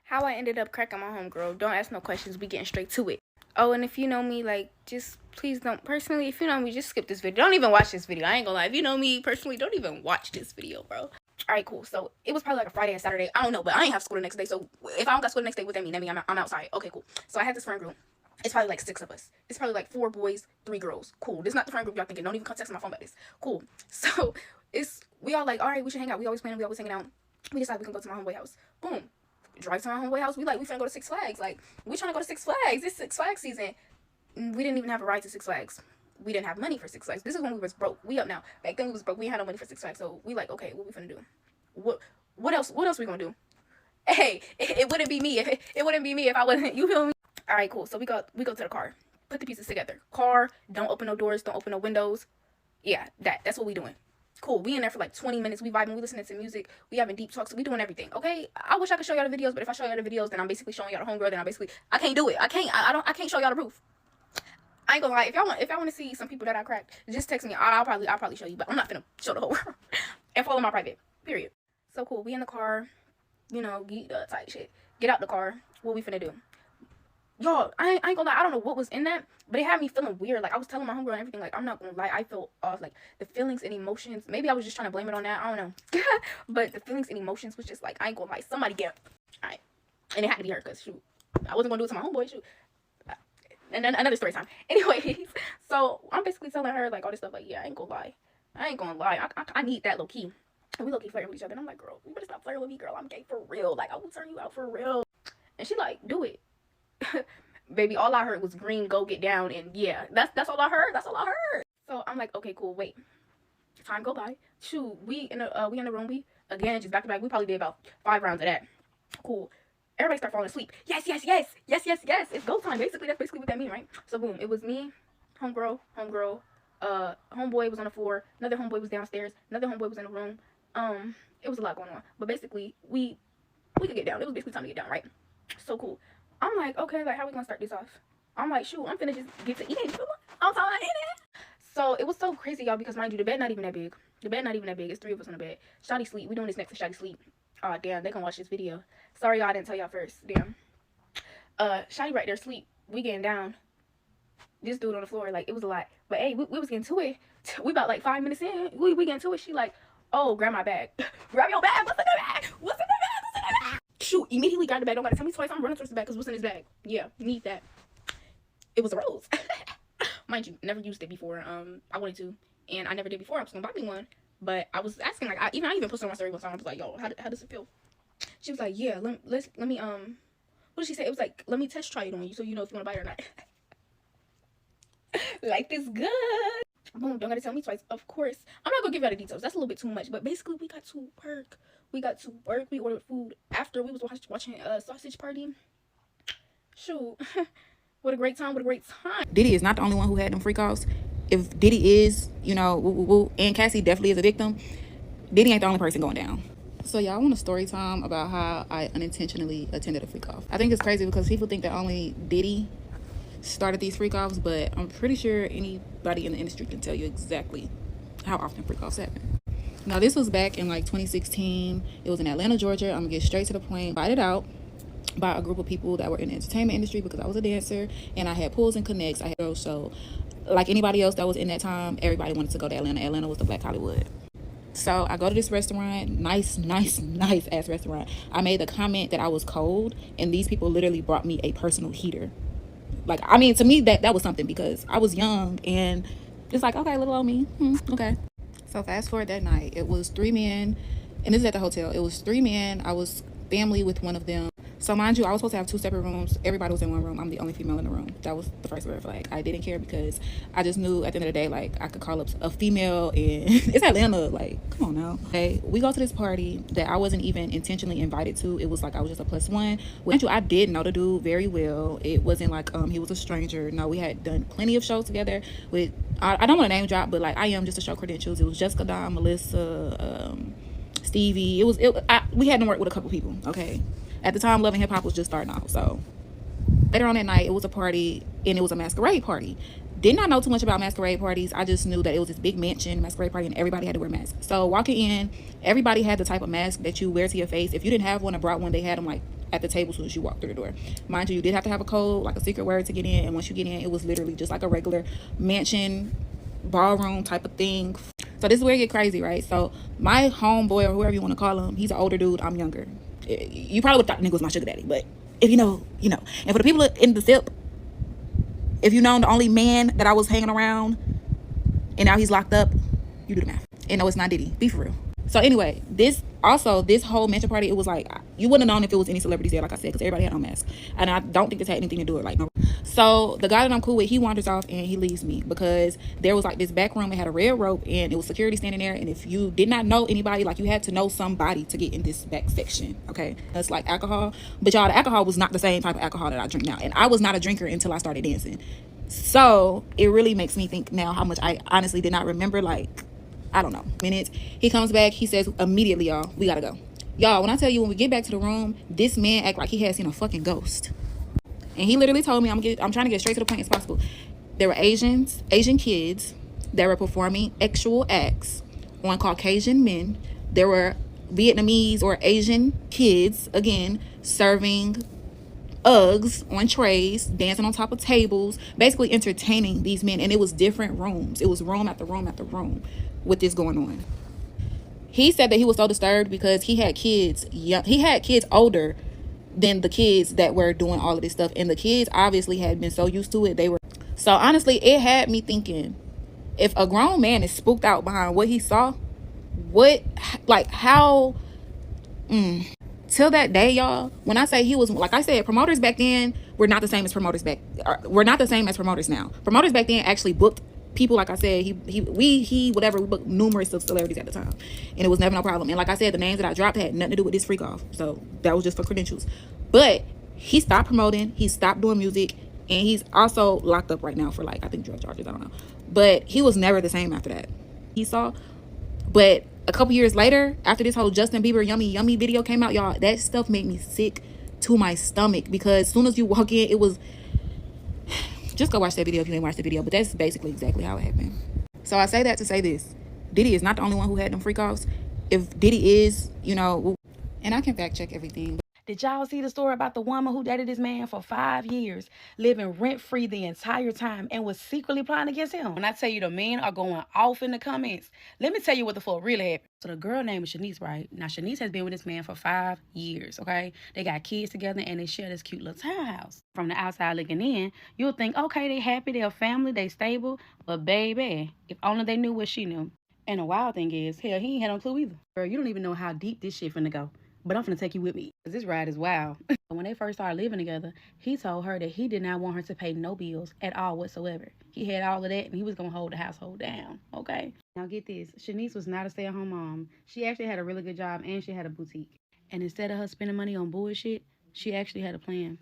How I ended up cracking my homegirl. Don't ask no questions. We getting straight to it. Oh, and if you know me, like, just please don't. Personally, if you know me, just skip this video. Don't even watch this video. I ain't gonna lie. If you know me personally, don't even watch this video, bro. Alright, cool. So it was probably like a Friday and Saturday. I don't know, but I ain't have school the next day. So if I don't got school the next day, what that mean? That mean I'm outside. Okay, cool. So I had this friend group. It's probably like 6 of us. It's probably like 4 boys, 3 girls. Cool. This is not the friend group y'all thinking. Don't even come text my phone about this. Cool. So we all like, all right, we should hang out. We always planning. We always hanging out. We decided we can go to my homeboy house. Boom. Drive to my homeboy house. We finna go to Six Flags. Like, we trying to go to Six Flags. It's Six Flags season. We didn't even have a ride to Six Flags. We didn't have money for Six Flags. This is when we was broke. We up now. Back then we was broke. We had no money for Six Flags. So we like, okay, what we finna do? What else we gonna do? Hey, it wouldn't be me if it wouldn't be me if I wasn't. You feel me? All right, cool. So we go to the car. Put the pieces together. Car. Don't open no doors. Don't open no windows. Yeah, that's what we doing. Cool. We in there for like 20 minutes. We vibing. We listening to music. We having deep talks. We doing everything. Okay. I wish I could show y'all the videos, but if I show y'all the videos, then I'm basically showing y'all the homegirl. Then I can't do it. I can't show y'all the proof. I ain't gonna lie. If y'all want to see some people that I cracked, just text me. I'll probably show you, but I'm not gonna show the whole world. And follow my private. Period. So cool. We in the car. You know, tight shit. Get out the car. What we finna do? Y'all, I ain't gonna lie, I don't know what was in that, but it had me feeling weird. Like, I was telling my homegirl and everything, like, I'm not gonna lie, I felt off. Like, the feelings and emotions, maybe I was just trying to blame it on that, I don't know. But the feelings and emotions was just like, I ain't gonna lie, somebody get, alright. And it had to be her, because, shoot, I wasn't gonna do it to my homeboy, shoot. And then another story time. Anyways, so I'm basically telling her, like, all this stuff, like, yeah, I ain't gonna lie. I need that low-key. And we low-key flirting with each other, and I'm like, girl, you better stop flirting with me, girl. I'm gay for real. Like, I will turn you out for real. And she like, do it. Baby, all I heard was green, go get down, and yeah, that's all I heard. That's all I heard. So I'm like, okay, cool. Wait, time go by. Shoot, we in the room. We again just back to back. We probably did about 5 rounds of that. Cool. Everybody start falling asleep. Yes. It's go time. Basically, that's basically what that means, right? So boom, it was me, homegirl. Homeboy was on the floor. Another homeboy was downstairs. Another homeboy was in the room. It was a lot going on, but basically we could get down. It was basically time to get down, right? So cool. I'm like, okay, like, how we gonna start this off? I'm like, shoot, I'm finna just get to eating. I'm talking about eating. So it was so crazy, y'all, because mind you, the bed not even that big. It's 3 of us on the bed. Shawty sleep. We doing this next to Shawty sleep. Oh, damn, they gonna watch this video. Sorry, y'all, I didn't tell y'all first. Damn. Shawty right there sleep. We getting down. This dude on the floor, like, it was a lot. But hey, we was getting to it. We about like 5 minutes in. We getting to it. She like, oh, grab my bag. Grab your bag. What's in the bag? What's in the bag? Shoot, immediately grab the bag. Don't gotta tell me twice. I'm running towards the bag because what's in his bag? Yeah, need that. It was a rose. Mind you, never used it before. I wanted to, and I never did before. I was gonna buy me one, but I was asking, like, I even posted on my story one time. I was like, yo, how does it feel? She was like, yeah, let me what did she say? It was like, let me test try it on you so you know if you want to buy it or not. Like this good. Boom, don't gotta tell me twice. Of course, I'm not gonna give y'all the details. That's a little bit too much. But basically, we got to work. We ordered food after we was watching Sausage Party. Shoot, what a great time! Diddy is not the only one who had them freak-offs. If Diddy is, you know, and Cassie definitely is a victim, Diddy ain't the only person going down. So y'all want a story time about how I unintentionally attended a freak-off. I think it's crazy because people think that only Diddy started these freak-offs, but I'm pretty sure anybody in the industry can tell you exactly how often freak-offs happen. Now, this was back in like 2016. It was in Atlanta, Georgia. I'm gonna get straight to the point. Invited out by a group of people that were in the entertainment industry because I was a dancer and I had pulls and connects. So like anybody else that was in that time, everybody wanted to go to Atlanta. Atlanta was the Black Hollywood. So I go to this restaurant, nice ass restaurant. I made the comment that I was cold, and these people literally brought me a personal heater. Like, I mean, to me, that was something because I was young and it's like, okay, little old me, okay. So fast forward that night, it was 3 men, and this is at the hotel. It was 3 men. I was family with one of them. So mind you, I was supposed to have 2 separate rooms. Everybody was in one room. I'm the only female in the room. That was the first red flag. I didn't care because I just knew at the end of the day, like, I could call up a female and it's Atlanta. Like, come on now. Okay, we go to this party that I wasn't even intentionally invited to. It was like I was just a +1. Mind you, I did know the dude very well. It wasn't like he was a stranger. No, we had done plenty of shows together with, I don't want to name drop, but like I am just to show credentials. It was Jessica Dawn, Melissa, Stevie. We had to work with a couple people, okay? At the time, Love and Hip Hop was just starting off. So later on that night, it was a party, and it was a masquerade party. Did not know too much about masquerade parties. I just knew that it was this big mansion masquerade party, and everybody had to wear masks. So walking in, everybody had the type of mask that you wear to your face. If you didn't have one or brought one, they had them like at the table as soon as you walk through the door. Mind you, you did have to have a code, like a secret word to get in. And once you get in, it was literally just like a regular mansion, ballroom type of thing. So this is where it get crazy, right? So my homeboy, or whoever you want to call him, he's an older dude. I'm younger. You probably would thought the nigga was my sugar daddy, but if you know, you know. And for the people in the SIP, if you know the only man that I was hanging around and now he's locked up, you do the math. And no, it's not Diddy. Be for real. So anyway, this whole mansion party, it was like, you wouldn't have known if it was any celebrities there, like I said, because everybody had on masks. And I don't think this had anything to do with like no. So the guy that I'm cool with, he wanders off and he leaves me because there was like this back room. It had a red rope and it was security standing there. And if you did not know anybody, like you had to know somebody to get in this back section. Okay, that's like alcohol. But y'all, the alcohol was not the same type of alcohol that I drink now. And I was not a drinker until I started dancing. So it really makes me think now how much I honestly did not remember, like, I don't know, minutes. He comes back, he says immediately, y'all, we gotta go. Y'all, when I tell you, when we get back to the room, this man act like he had seen a fucking ghost. And he literally told me, I'm trying to get straight to the point as possible. There were Asian kids that were performing sexual acts on Caucasian men. There were Vietnamese or Asian kids, again, serving Uggs on trays, dancing on top of tables, basically entertaining these men. And it was different rooms. It was room after room after room with this going on. He said that he was so disturbed because he had kids older than the kids that were doing all of this stuff, and the kids obviously had been so used to it. So honestly, it had me thinking, if a grown man is spooked out behind what he saw, till that day, y'all, when I say he was, like I said, promoters back then were not the same as promoters now. Promoters back then actually booked people. Like I said, we booked numerous of celebrities at the time, and it was never no problem. And like I said, the names that I dropped had nothing to do with this Freakoff, so that was just for credentials. But he stopped promoting, he stopped doing music, and he's also locked up right now for, like, I think drug charges, I don't know. But he was never the same after that. But a couple years later, after this whole Justin Bieber Yummy Yummy video came out, y'all, that stuff made me sick to my stomach, because as soon as you walk in, it was, just go watch that video if you didn't watch the video. But that's basically exactly how it happened. So I say that to say this: Diddy is not the only one who had them freak-offs. If Diddy is, you know, and I can fact check everything. Did y'all see the story about the woman who dated this man for 5 years, living rent-free the entire time, and was secretly plotting against him? When I tell you the men are going off in the comments, let me tell you what the fuck really happened. So the girl named Shanice, right? Now, Shanice has been with this man for 5 years, okay? They got kids together, and they share this cute little townhouse. From the outside looking in, you'll think, okay, they happy, they're a family, they stable. But baby, if only they knew what she knew. And the wild thing is, hell, he ain't had no clue either. Girl, you don't even know how deep this shit finna go. But I'm finna take you with me, because this ride is wild. When they first started living together, he told her that he did not want her to pay no bills at all whatsoever. He had all of that, and he was gonna hold the household down, okay? Now get this, Shanice was not a stay-at-home mom. She actually had a really good job, and she had a boutique. And instead of her spending money on bullshit, she actually had a plan.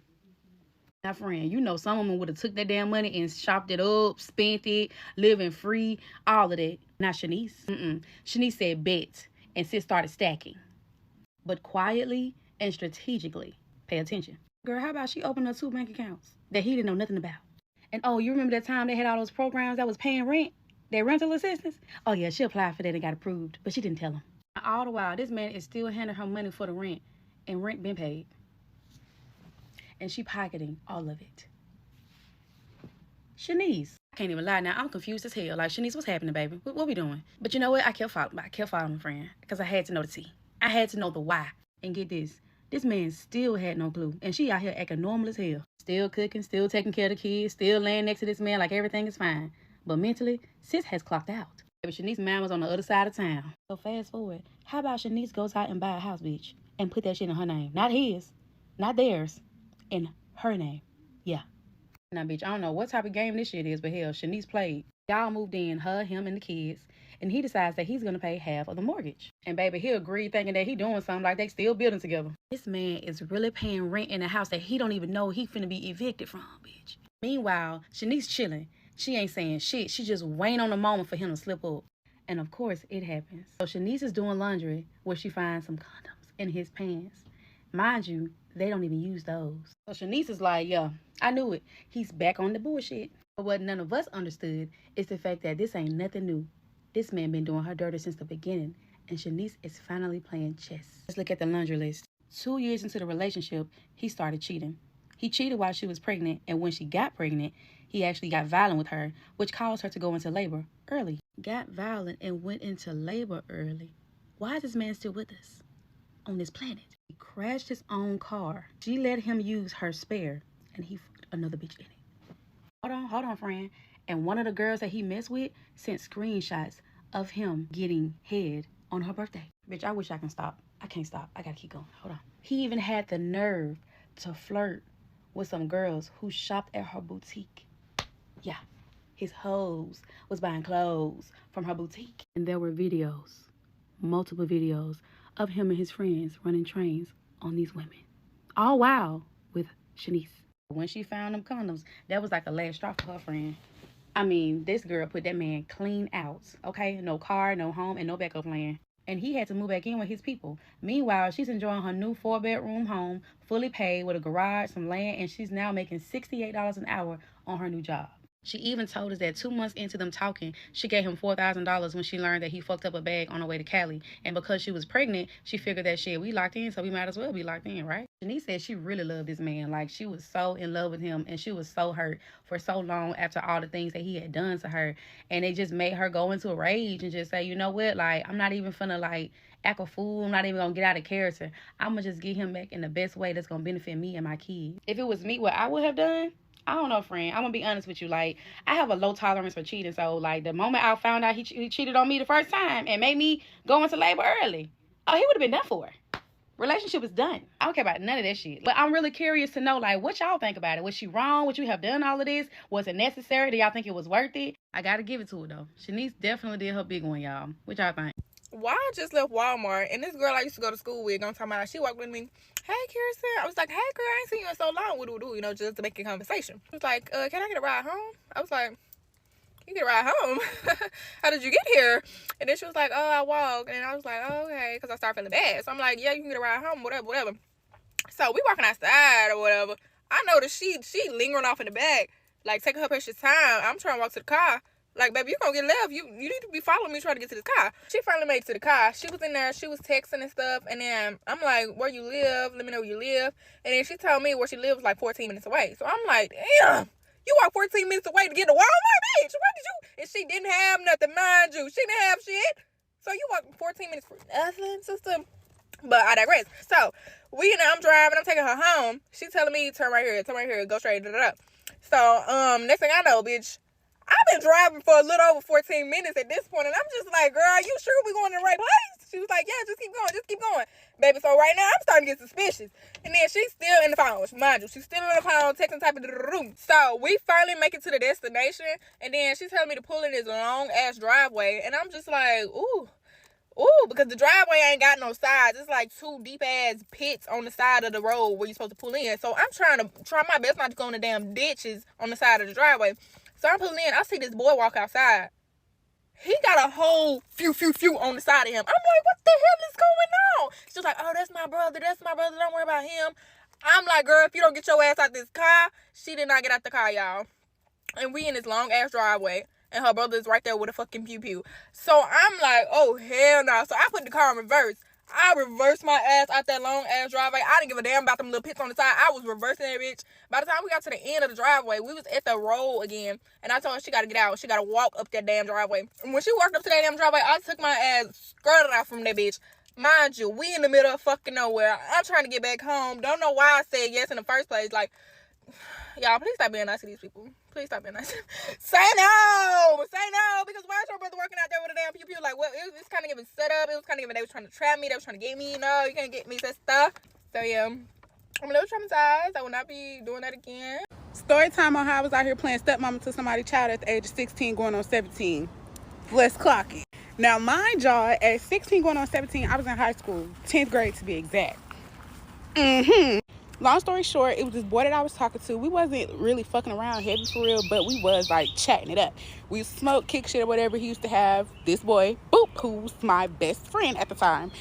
Now, friend, you know some women would have took that damn money and shopped it up, spent it, living free, all of that. Not Shanice. Shanice said bet, and sis started stacking. But quietly and strategically. Pay attention. Girl, how about she opened up 2 bank accounts that he didn't know nothing about? And oh, you remember that time they had all those programs that was paying rent? Their rental assistance? Oh yeah, she applied for that and got approved, but she didn't tell him. All the while, this man is still handing her money for the rent, and rent been paid. And she pocketing all of it. Shanice. I can't even lie now, I'm confused as hell. Like, Shanice, what's happening, baby? What we doing? But you know what? I kept following my friend, because I had to know the tea. I had to know the why. And get this man still had no clue. And she out here acting normal as hell. Still cooking, still taking care of the kids, still laying next to this man like everything is fine. But mentally, sis has clocked out. But Shanice's man was on the other side of town. So fast forward, how about Shanice goes out and buy a house, bitch, and put that shit in her name? Not his, not theirs, in her name. Yeah. Now, bitch, I don't know what type of game this shit is, but hell, Shanice played. Y'all moved in, her, him, and the kids. And he decides that he's going to pay half of the mortgage. And baby, he agreed thinking that he doing something like they still building together. This man is really paying rent in a house that he don't even know he finna be evicted from, bitch. Meanwhile, Shanice chilling. She ain't saying shit. She just waiting on the moment for him to slip up. And of course, it happens. So Shanice is doing laundry where she finds some condoms in his pants. Mind you, they don't even use those. So Shanice is like, yeah, I knew it. He's back on the bullshit. But what none of us understood is the fact that this ain't nothing new. This man been doing her dirty since the beginning, and Shanice is finally playing chess. Let's look at the laundry list. 2 years into the relationship, he started cheating. He cheated while she was pregnant, and when she got pregnant, he actually got violent with her, which caused her to go into labor early. Got violent and went into labor early. Why is this man still with us on this planet? He crashed his own car. She let him use her spare, and he fucked another bitch in it. Hold on, friend. And one of the girls that he messed with sent screenshots of him getting head on her birthday. Bitch, I wish I can stop. I can't stop. I gotta keep going. Hold on. He even had the nerve to flirt with some girls who shopped at her boutique. Yeah, his hoes was buying clothes from her boutique. And there were videos, multiple videos, of him and his friends running trains on these women. All while with Shanice. When she found them condoms, that was like the last straw for her friend. I mean, this girl put that man clean out, okay? No car, no home, and no backup plan. And he had to move back in with his people. Meanwhile, she's enjoying her new 4-bedroom home, fully paid with a garage, some land, and she's now making $68 an hour on her new job. She even told us that 2 months into them talking, she gave him $4,000 when she learned that he fucked up a bag on her way to Cali. And because she was pregnant, she figured that shit, we locked in, so we might as well be locked in, right? Shanice said she really loved this man. Like, she was so in love with him, and she was so hurt for so long after all the things that he had done to her. And it just made her go into a rage and just say, you know what, like, I'm not even finna, like, act a fool. I'm not even gonna get out of character. I'm gonna just get him back in the best way that's gonna benefit me and my kids. If it was me, what I would have done, I don't know, friend. I'm gonna be honest with you. Like, I have a low tolerance for cheating. So, like, the moment I found out he cheated on me the first time and made me go into labor early, oh, he would have been done for. Relationship is done. I don't care about none of that shit. But I'm really curious to know, like, what y'all think about it. Was she wrong? Would you have done all of this? Was it necessary? Do y'all think it was worth it? I gotta give it to her, though. Shanice definitely did her big one, y'all. What y'all think? Why I just left Walmart, and this girl I used to go to school with, don't talk about, she walked with me. Hey, Kirsten. I was like, hey, girl, I ain't seen you in so long. What do? You know, just to make a conversation. She was like, can I get a ride home? I was like, you get a ride home? How did you get here? And then she was like, oh, I walked. And I was like, oh, okay, because I started feeling bad. So I'm like, yeah, you can get a ride home, whatever. So we walking outside or whatever. I noticed she lingering off in the back, like taking her precious time. I'm trying to walk to the car. Like, baby, you gonna get left. You need to be following me trying to get to this car. She finally made it to the car. She was in there. She was texting and stuff. And then I'm like, where you live? Let me know where you live. And then she told me where she lives like 14 minutes away. So I'm like, damn, you walk 14 minutes away to get to Walmart, bitch. What did you? And she didn't have nothing, mind you. She didn't have shit. So you walk 14 minutes for nothing, sister. But I digress. So I'm driving. I'm taking her home. She telling me, turn right here, go straight. So next thing I know, bitch, I've been driving for a little over 14 minutes at this point, and I'm just like, girl, are you sure we going to the right place? She was like, yeah, just keep going. Baby, so right now, I'm starting to get suspicious. And then she's still in the phone, mind you. She's still in the phone, texting type of room. So we finally make it to the destination, and then she's telling me to pull in this long-ass driveway, and I'm just like, ooh, because the driveway ain't got no sides. It's like 2 deep-ass pits on the side of the road where you're supposed to pull in. So I'm trying my best not to go in the damn ditches on the side of the driveway. So I'm pulling in. I see this boy walk outside. He got a whole few on the side of him. I'm like, what the hell is going on? She's like, oh, that's my brother. Don't worry about him. I'm like, girl, if you don't get your ass out this car. She did not get out the car, y'all. And we in this long-ass driveway. And her brother is right there with a fucking pew. So I'm like, oh, hell no. So I put the car in reverse. I reversed my ass out that long-ass driveway. I didn't give a damn about them little pits on the side. I was reversing that bitch. By the time we got to the end of the driveway, we was at the road again. And I told her she got to get out. She got to walk up that damn driveway. And when she walked up to that damn driveway, I took my ass, skirted out from that bitch. Mind you, we in the middle of fucking nowhere. I'm trying to get back home. Don't know why I said yes in the first place. Like, y'all, please stop being nice to these people. Please stop being nice. Say no, because why is your brother working out there with a damn pew? Like, what? It was kind of giving set up. It was kind of giving, they was trying to trap me. They was trying to get me. No, you can't get me, sister. So yeah, I'm a little traumatized. I will not be doing that again. Story time on how I was out here playing stepmama to somebody's child at the age of 16 going on 17. Let's clock it. Now, mind y'all, at 16 going on 17, I was in high school, 10th grade to be exact. Long story short, it was this boy that I was talking to. We wasn't really fucking around heavy for real, but we was like chatting it up. We smoked, kick shit or whatever. He used to have this boy, Boop, who was my best friend at the time.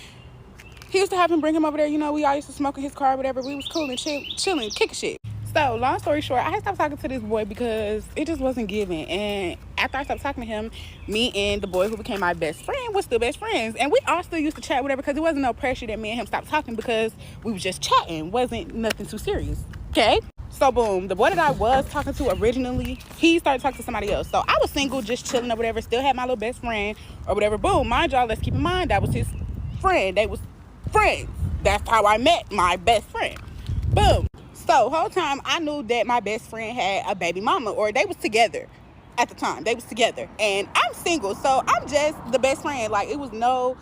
He used to have him bring him over there. You know, we all used to smoke in his car or whatever. We was cool and chilling, kicking shit. So, long story short, I had stopped talking to this boy because it just wasn't giving. And after I stopped talking to him, me and the boy who became my best friend was still best friends. And we all still used to chat, whatever, because it wasn't no pressure that me and him stopped talking because we was just chatting. Wasn't nothing too serious. Okay? So, boom, the boy that I was talking to originally, he started talking to somebody else. So, I was single, just chilling or whatever, still had my little best friend or whatever. Boom, mind y'all, let's keep in mind, that was his friend. They was friends. That's how I met my best friend. Boom. So, whole time, I knew that my best friend had a baby mama, or they was together at the time. They was together. And I'm single, so I'm just the best friend. Like, it was no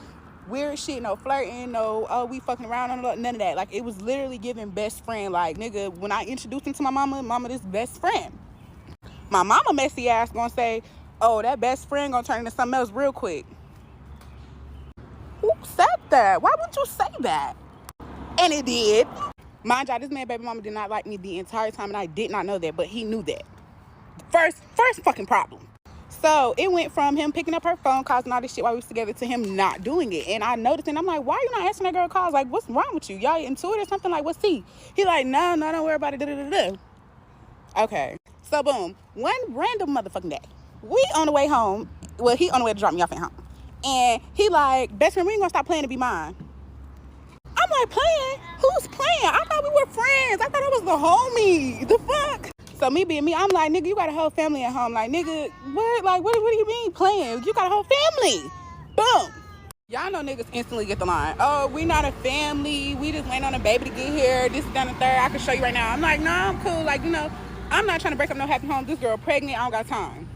weird shit, no flirting, no, oh, we fucking around, none of that. Like, it was literally giving best friend. Like, nigga, when I introduced him to my mama, this best friend. My mama messy ass gonna say, oh, that best friend gonna turn into something else real quick. Who said that? Why would you say that? And it did. Mind y'all, this man baby mama did not like me the entire time, and I did not know that, but he knew that. First fucking problem. So it went from him picking up her phone, causing all this shit while we was together, to him not doing it. And I noticed, and I'm like, why are you not answering that girl calls? Like, what's wrong with you? Y'all into it or something? Like, what's he? He like, no, don't worry about it. Okay. So boom, one random motherfucking day, we on the way home. Well, he on the way to drop me off at home, and he like, best friend, we ain't gonna stop playing to be mine. I'm like, playing? Who's playing? I thought we were friends. I thought I was the homie. The fuck? So me being me, I'm like, nigga, you got a whole family at home. Like, nigga, what? Like, what do you mean playing? You got a whole family. Boom. Y'all know niggas instantly get the line. Oh, we not a family. We just waiting on a baby to get here. This is down the third. I can show you right now. I'm like, nah, I'm cool. Like, you know, I'm not trying to break up no happy home. This girl pregnant. I don't got time.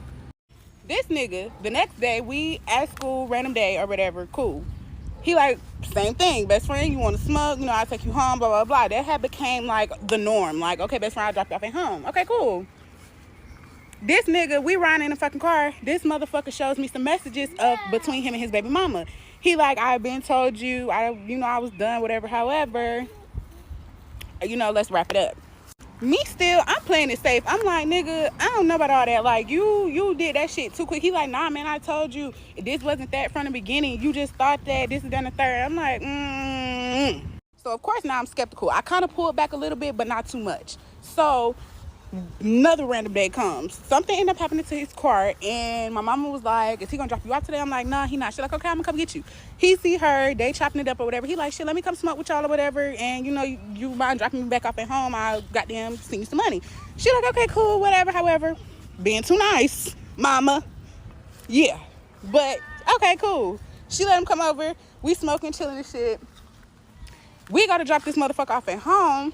This nigga, the next day, we at school, random day or whatever, cool. He like, same thing, best friend, you want to smoke, you know, I'll take you home, blah, blah, blah. That had became like the norm. Like, okay, best friend, I'll drop you off at home. Okay, cool. This nigga, we riding in a fucking car. This motherfucker shows me some messages of between him and his baby mama. He like, I've been told you, I was done, whatever, however, you know, let's wrap it up. Me still, I'm playing it safe. I'm like, nigga, I don't know about all that. Like, you did that shit too quick. He like, nah, man, I told you this wasn't that from the beginning. You just thought that this is done the third. I'm like, So, of course, now I'm skeptical. I kind of pulled back a little bit, but not too much. So, another random day comes. Something ended up happening to his car, and my mama was like, is he gonna drop you off today? I'm like, nah, he not. She's like, okay, I'm gonna come get you. He see her, they chopping it up or whatever. He like, shit, let me come smoke with y'all or whatever, and you know, you mind dropping me back off at home, I'll goddamn send you some money. She like, okay, cool, whatever, however. Being too nice, mama. Yeah. But, okay, cool. She let him come over, we smoking, chilling and shit. We gotta drop this motherfucker off at home.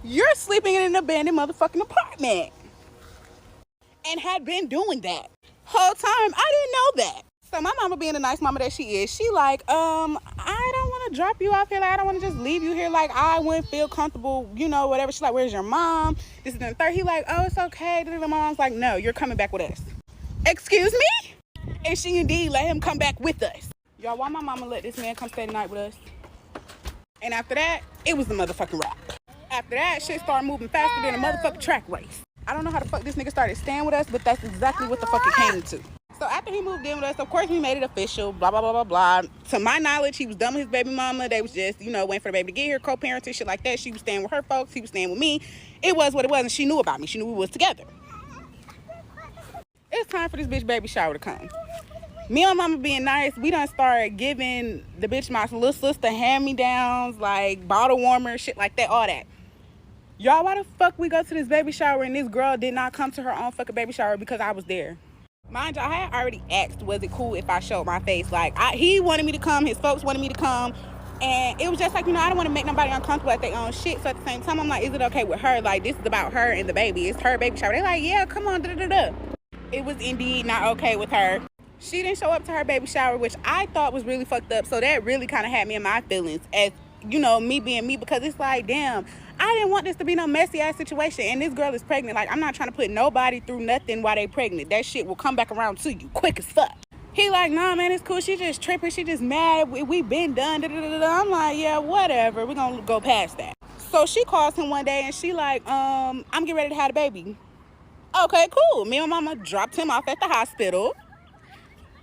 You're sleeping in an abandoned motherfucking apartment. And had been doing that whole time. I didn't know that. So my mama, being the nice mama that she is, she like, I don't want to drop you off here. Like, I don't want to just leave you here. Like, I wouldn't feel comfortable, you know, whatever. She's like, where's your mom? This is the third. He like, oh, it's okay. My mom's like, no, you're coming back with us. Excuse me? And she indeed let him come back with us. Y'all, why my mama let this man come stay the night with us? And after that, it was the motherfucking wrap. After that, shit started moving faster than a motherfucking track race. I don't know how the fuck this nigga started staying with us, but that's exactly what the fuck it came to. So after he moved in with us, of course we made it official, blah, blah, blah, blah, blah. To my knowledge, he was done with his baby mama. They was just, you know, waiting for the baby to get here, co-parenting, shit like that. She was staying with her folks. He was staying with me. It was what it was, and she knew about me. She knew we was together. It's time for this bitch baby shower to come. Me and my mama being nice, we done started giving the bitch my little sister hand-me-downs, like bottle warmers, shit like that, all that. Y'all, why the fuck we go to this baby shower and this girl did not come to her own fucking baby shower because I was there? Mind y'all, I had already asked, was it cool if I showed my face? Like, he wanted me to come, his folks wanted me to come, and it was just like, you know, I don't want to make nobody uncomfortable at their own shit. So at the same time, I'm like, is it okay with her? Like, this is about her and the baby. It's her baby shower. They're like, yeah, come on, da-da-da-da. It was indeed not okay with her. She didn't show up to her baby shower, which I thought was really fucked up. So that really kind of had me in my feelings as, you know, me being me, because it's like, damn, I didn't want this to be no messy ass situation, and this girl is pregnant. Like, I'm not trying to put nobody through nothing while they pregnant. That shit will come back around to you quick as fuck. He like, nah, man, it's cool. She just tripping. She just mad. We been done. Da-da-da-da. I'm like, yeah, whatever. We're gonna go past that. So she calls him one day and she like, I'm getting ready to have a baby. Okay, cool. Me and my mama dropped him off at the hospital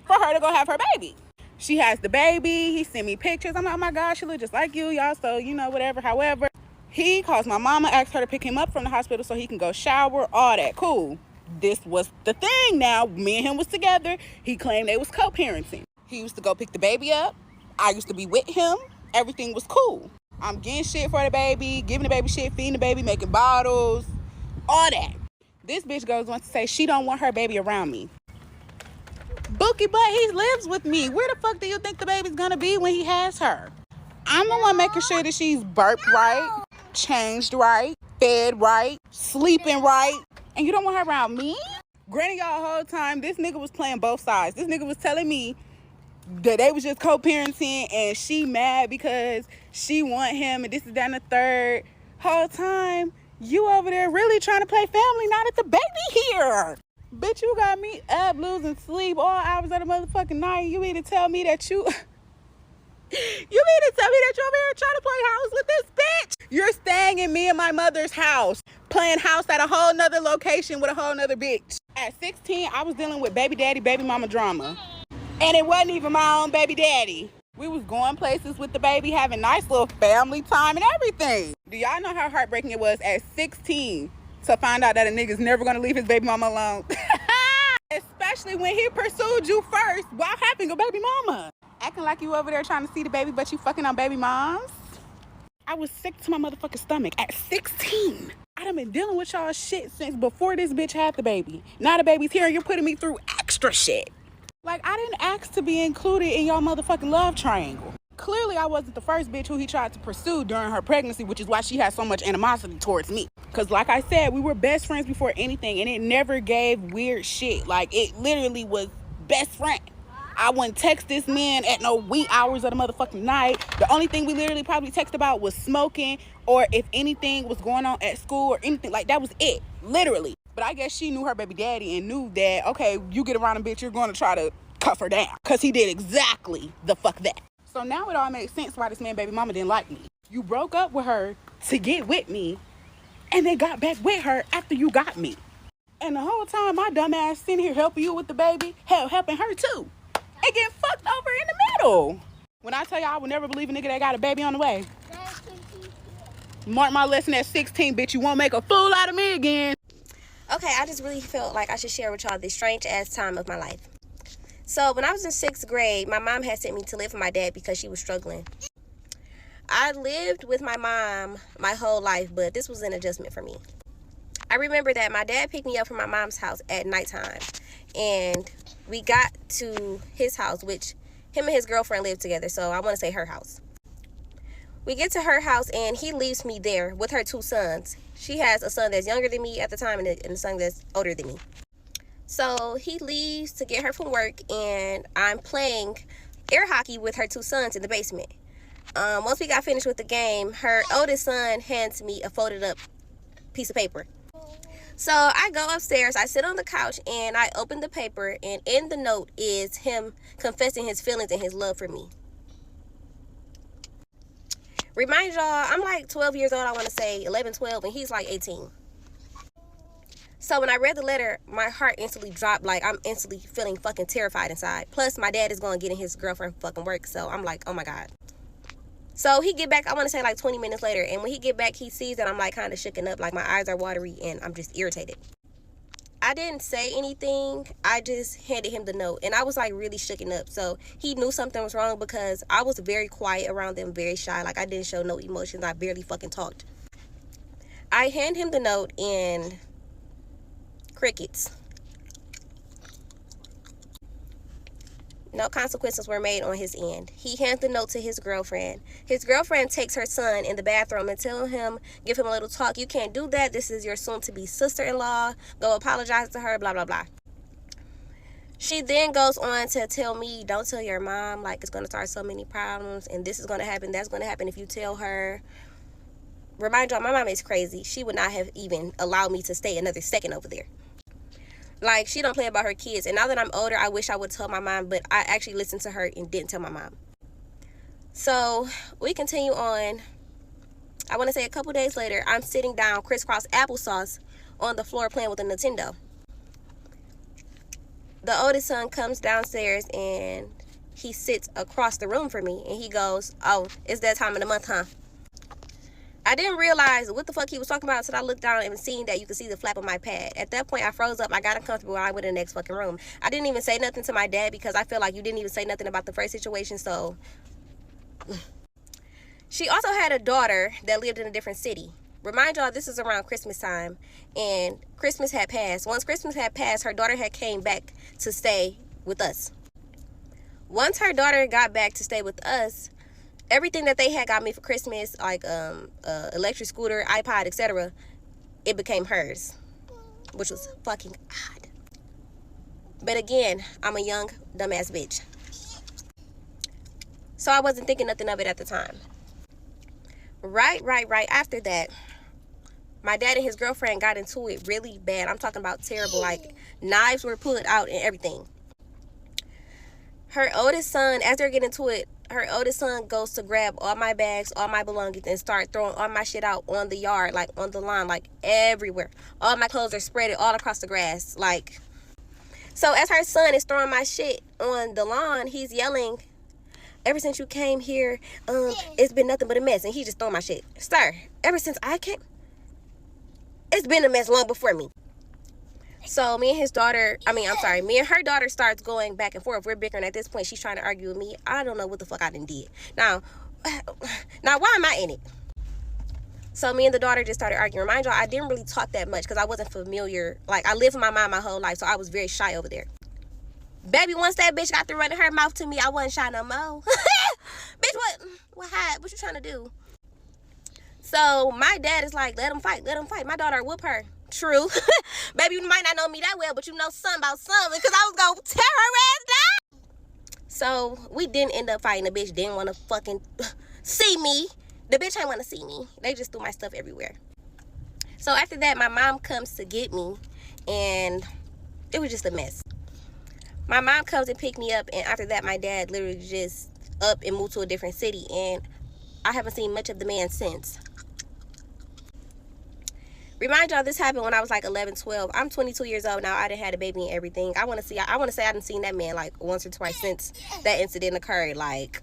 for her to go have her baby. She has the baby. He sent me pictures. I'm like, oh my gosh, she look just like you, y'all. So, you know, whatever. However, He calls my mama, asks her to pick him up from the hospital so he can go shower, all that. Cool. This was the thing now. Me and him was together. He claimed they was co-parenting. He used to go pick the baby up. I used to be with him. Everything was cool. I'm getting shit for the baby, giving the baby shit, feeding the baby, making bottles, all that. This bitch goes on to say she don't want her baby around me. Bookie butt, he lives with me. Where the fuck do you think the baby's gonna be when he has her? I'm the one making sure that she's burped right, changed right, fed right, sleeping right, and you don't want her around me? Granny, y'all, the whole time, this nigga was playing both sides. This nigga was telling me that they was just co-parenting and she mad because she want him and this is that and the third. Whole time, you over there really trying to play family, not at the baby here. Bitch, you got me up, losing sleep all hours of the motherfucking night. You mean to tell me that you... You mean to tell me that you're over here trying to play house with this bitch? You're staying in me and my mother's house, playing house at a whole nother location with a whole nother bitch. At 16, I was dealing with baby daddy, baby mama drama. And it wasn't even my own baby daddy. We was going places with the baby, having nice little family time and everything. Do y'all know how heartbreaking it was at 16 to find out that a nigga's never gonna leave his baby mama alone? Especially when he pursued you first while having a baby mama. Acting like you over there trying to see the baby, but you fucking on baby moms. I was sick to my motherfucking stomach at 16. I done been dealing with y'all shit since before this bitch had the baby. Now the baby's here and you're putting me through extra shit. Like, I didn't ask to be included in y'all motherfucking love triangle. Clearly, I wasn't the first bitch who he tried to pursue during her pregnancy, which is why she had so much animosity towards me. Because like I said, we were best friends before anything, and it never gave weird shit. Like, it literally was best friend. I wouldn't text this man at no wee hours of the motherfucking night. The only thing we literally probably text about was smoking, or if anything was going on at school or anything. Like, that was it. Literally. But I guess she knew her baby daddy and knew that, okay, you get around a bitch, you're going to try to cuff her down. Because he did exactly the fuck that. So now it all makes sense why this man baby mama didn't like me. You broke up with her to get with me, and then got back with her after you got me. And the whole time, my dumb ass sitting here helping you with the baby, helping her too. And getting fucked over in the middle. When I tell y'all I would never believe a nigga that got a baby on the way. Mark my lesson at 16, bitch. You won't make a fool out of me again. Okay, I just really felt like I should share with y'all this strange ass time of my life. So when I was in 6th grade, my mom had sent me to live with my dad because she was struggling. I lived with my mom my whole life, but this was an adjustment for me. I remember that my dad picked me up from my mom's house at nighttime, and we got to his house, which him and his girlfriend lived together, so I want to say her house. We get to her house, and he leaves me there with her 2 sons. She has a son that's younger than me at the time and a son that's older than me. So he leaves to get her from work, and I'm playing air hockey with her 2 sons in the basement. Once we got finished with the game, her oldest son hands me a folded up piece of paper. So I go upstairs, I sit on the couch, and I open the paper, and in the note is him confessing his feelings and his love for me. Remind y'all, I'm like 12 years old, I want to say 11, 12, and he's like 18. So when I read the letter, my heart instantly dropped. Like, I'm instantly feeling fucking terrified inside. Plus, my dad is going to get in his girlfriend fucking work, so I'm like, oh my God. So he get back, I want to say like 20 minutes later, and when he get back, he sees that I'm like kind of shooken up, like my eyes are watery, and I'm just irritated. I didn't say anything, I just handed him the note, and I was like really shooken up. So he knew something was wrong because I was very quiet around them, very shy, like I didn't show no emotions, I barely fucking talked. I hand him the note, and crickets. No consequences were made on his end. He hands the note to his girlfriend. His girlfriend takes her son in the bathroom and give him a little talk. You can't do that. This is your soon-to-be sister-in-law. Go apologize to her, blah, blah, blah. She then goes on to tell me, don't tell your mom. Like, it's going to start so many problems, and this is going to happen, that's going to happen if you tell her. Remind y'all, my mom is crazy. She would not have even allowed me to stay another second over there. Like, she don't play about her kids. And now that I'm older, I wish I would tell my mom, but I actually listened to her and didn't tell my mom. So we continue on. I want to say a couple days later, I'm sitting down crisscross applesauce on the floor playing with a Nintendo. The oldest son comes downstairs and he sits across the room from me, and he goes, oh, it's that time of the month, huh? I I didn't realize what the fuck he was talking about until I looked down and seen that you could see the flap of my pad. At that point, I froze up. I got uncomfortable and I went in the next fucking room. I didn't even say nothing to my dad because I feel like you didn't even say nothing about the first situation, so... She also had a daughter that lived in a different city. Remind y'all, this is around Christmas time, and Christmas had passed. Once Christmas had passed, her daughter had came back to stay with us. Once her daughter got back to stay with us, everything that they had got me for Christmas, like electric scooter, iPod, etc., it became hers, which was fucking odd. But again, I'm a young, dumbass bitch. So I wasn't thinking nothing of it at the time. Right after that, my dad and his girlfriend got into it really bad. I'm talking about terrible. Like, knives were pulled out and everything. Her oldest son, as they're getting into it, her oldest son goes to grab all my bags, all my belongings, and start throwing all my shit out on the yard, like on the lawn, like everywhere. All my clothes are spread all across the grass. Like, so as her son is throwing my shit on the lawn, he's yelling, "Ever since you came here, it's been nothing but a mess." And he just throwing my shit. Sir, ever since I came, it's been a mess long before me. So me and her daughter starts going back and forth. We're bickering at this point. She's trying to argue with me. I don't know what the fuck I done did. Now why am I in it? So me and the daughter just started arguing. Mind y'all, I didn't really talk that much because I wasn't familiar. Like, I lived with my mom my whole life, so I was very shy over there. Baby, once that bitch got to running her mouth to me, I wasn't shy no more. Bitch, what you trying to do? So my dad is like, let him fight. My daughter whoop her. True. Baby, you might not know me that well, but you know something about something, because I was gonna tear her ass down. So we didn't end up fighting. The bitch didn't want to fucking see me. The bitch ain't want to see me. They just threw my stuff everywhere. So after that, my mom comes to get me, and it was just a mess. My mom comes and picked me up, and after that, my dad literally just up and moved to a different city, and I haven't seen much of the man since. Remind y'all, this happened when I was like 11, 12. I'm 22 years old now. I done had a baby and everything. I want to say I done seen that man like once or twice since that incident occurred. Like,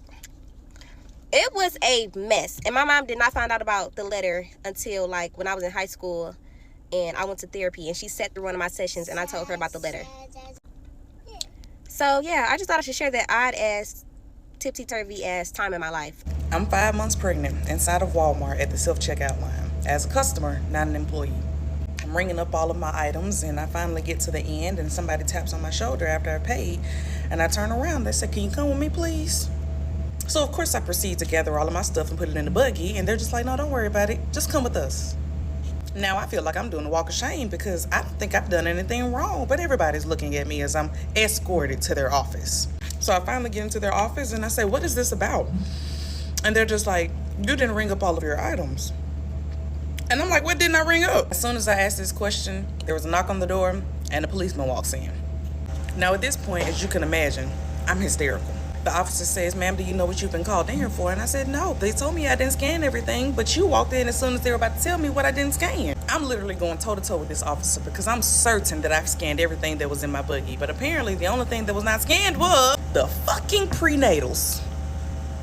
it was a mess. And my mom did not find out about the letter until like when I was in high school and I went to therapy, and she sat through one of my sessions and I told her about the letter. So yeah, I just thought I should share that odd ass, tipsy-turvy ass time in my life. I'm 5 months pregnant inside of Walmart at the self-checkout line as a customer, not an employee. I'm ringing up all of my items, and I finally get to the end, and somebody taps on my shoulder after I paid, and I turn around. They said, "Can you come with me, please?" So of course I proceed to gather all of my stuff and put it in the buggy, and they're just like, "No, don't worry about it. Just come with us." Now I feel like I'm doing a walk of shame because I don't think I've done anything wrong, but everybody's looking at me as I'm escorted to their office. So I finally get into their office and I say, "What is this about?" And they're just like, "You didn't ring up all of your items." And I'm like, "What didn't I ring up?" As soon as I asked this question, there was a knock on the door and a policeman walks in. Now at this point, as you can imagine, I'm hysterical. The officer says, "Ma'am, do you know what you've been called in here for?" And I said, "No, they told me I didn't scan everything, but you walked in as soon as they were about to tell me what I didn't scan." I'm literally going toe-to-toe with this officer because I'm certain that I've scanned everything that was in my buggy. But apparently the only thing that was not scanned was the fucking prenatals.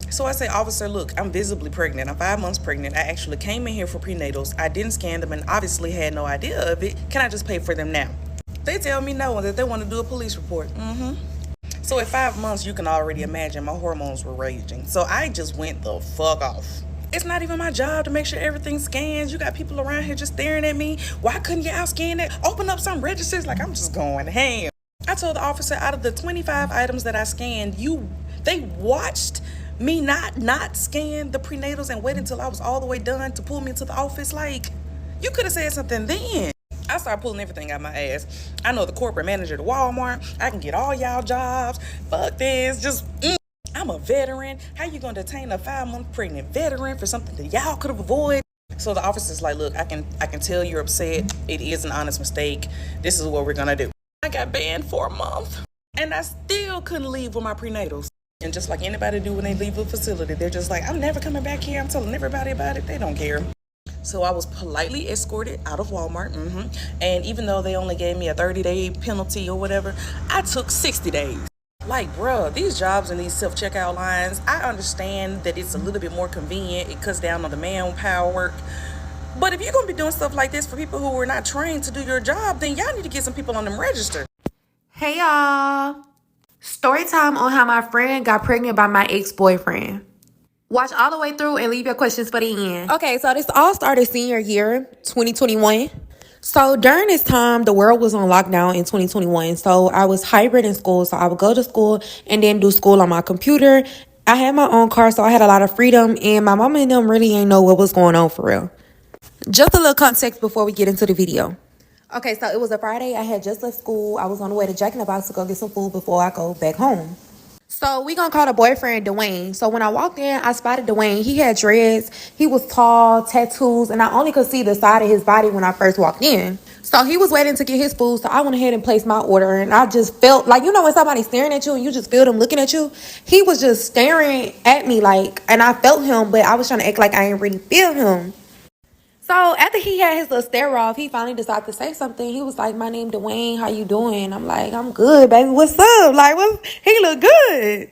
So I say, "Officer, look, I'm visibly pregnant. I'm 5 months pregnant. I actually came in here for prenatals. I didn't scan them and obviously had no idea of it. Can I just pay for them now?" They tell me no, that they want to do a police report. So at 5 months, you can already imagine my hormones were raging. So I just went the fuck off. It's not even my job to make sure everything scans. You got people around here just staring at me. Why couldn't you out-scan it? Open up some registers. Like, I'm just going ham. I told the officer, out of the 25 items that I scanned, they watched me not scan the prenatals and wait until I was all the way done to pull me into the office. Like, you could have said something then. I started pulling everything out my ass. I know the corporate manager at Walmart. I can get all y'all jobs. Fuck this. I'm a veteran. How you gonna detain a 5-month pregnant veteran for something that y'all could have avoided? So the officer's like, "Look, I can tell you're upset. It is an honest mistake. This is what we're gonna do." I got banned for a month, and I still couldn't leave with my prenatals. And just like anybody do when they leave a facility, they're just like, "I'm never coming back here. I'm telling everybody about it." They don't care. So I was politely escorted out of Walmart. And even though they only gave me a 30-day penalty or whatever, I took 60 days. Like, bruh, these jobs and these self-checkout lines, I understand that it's a little bit more convenient. It cuts down on the manpower work. But if you're going to be doing stuff like this for people who are not trained to do your job, then y'all need to get some people on them register. Hey y'all. Story time on how my friend got pregnant by my ex-boyfriend. Watch all the way through and leave your questions for the end. Okay, so this all started senior year, 2021. So during this time, the world was on lockdown in 2021. So I was hybrid in school. So I would go to school and then do school on my computer. I had my own car, so I had a lot of freedom. And my mama and them really ain't know what was going on for real. Just a little context before we get into the video. Okay, so it was a Friday. I had just left school. I was on the way to Jack in the Box to go get some food before I go back home. So we gonna call the boyfriend Dwayne. So when I walked in, I spotted Dwayne. He had dreads. He was tall, tattoos, and I only could see the side of his body when I first walked in. So he was waiting to get his food, so I went ahead and placed my order. And I just felt like, you know when somebody's staring at you and you just feel them looking at you? He was just staring at me like, and I felt him, but I was trying to act like I didn't really feel him. So after he had his little stare off, he finally decided to say something. He was like, "My name Dwayne, how you doing?" I'm like, "I'm good, baby. What's up?" Like, what? He look good.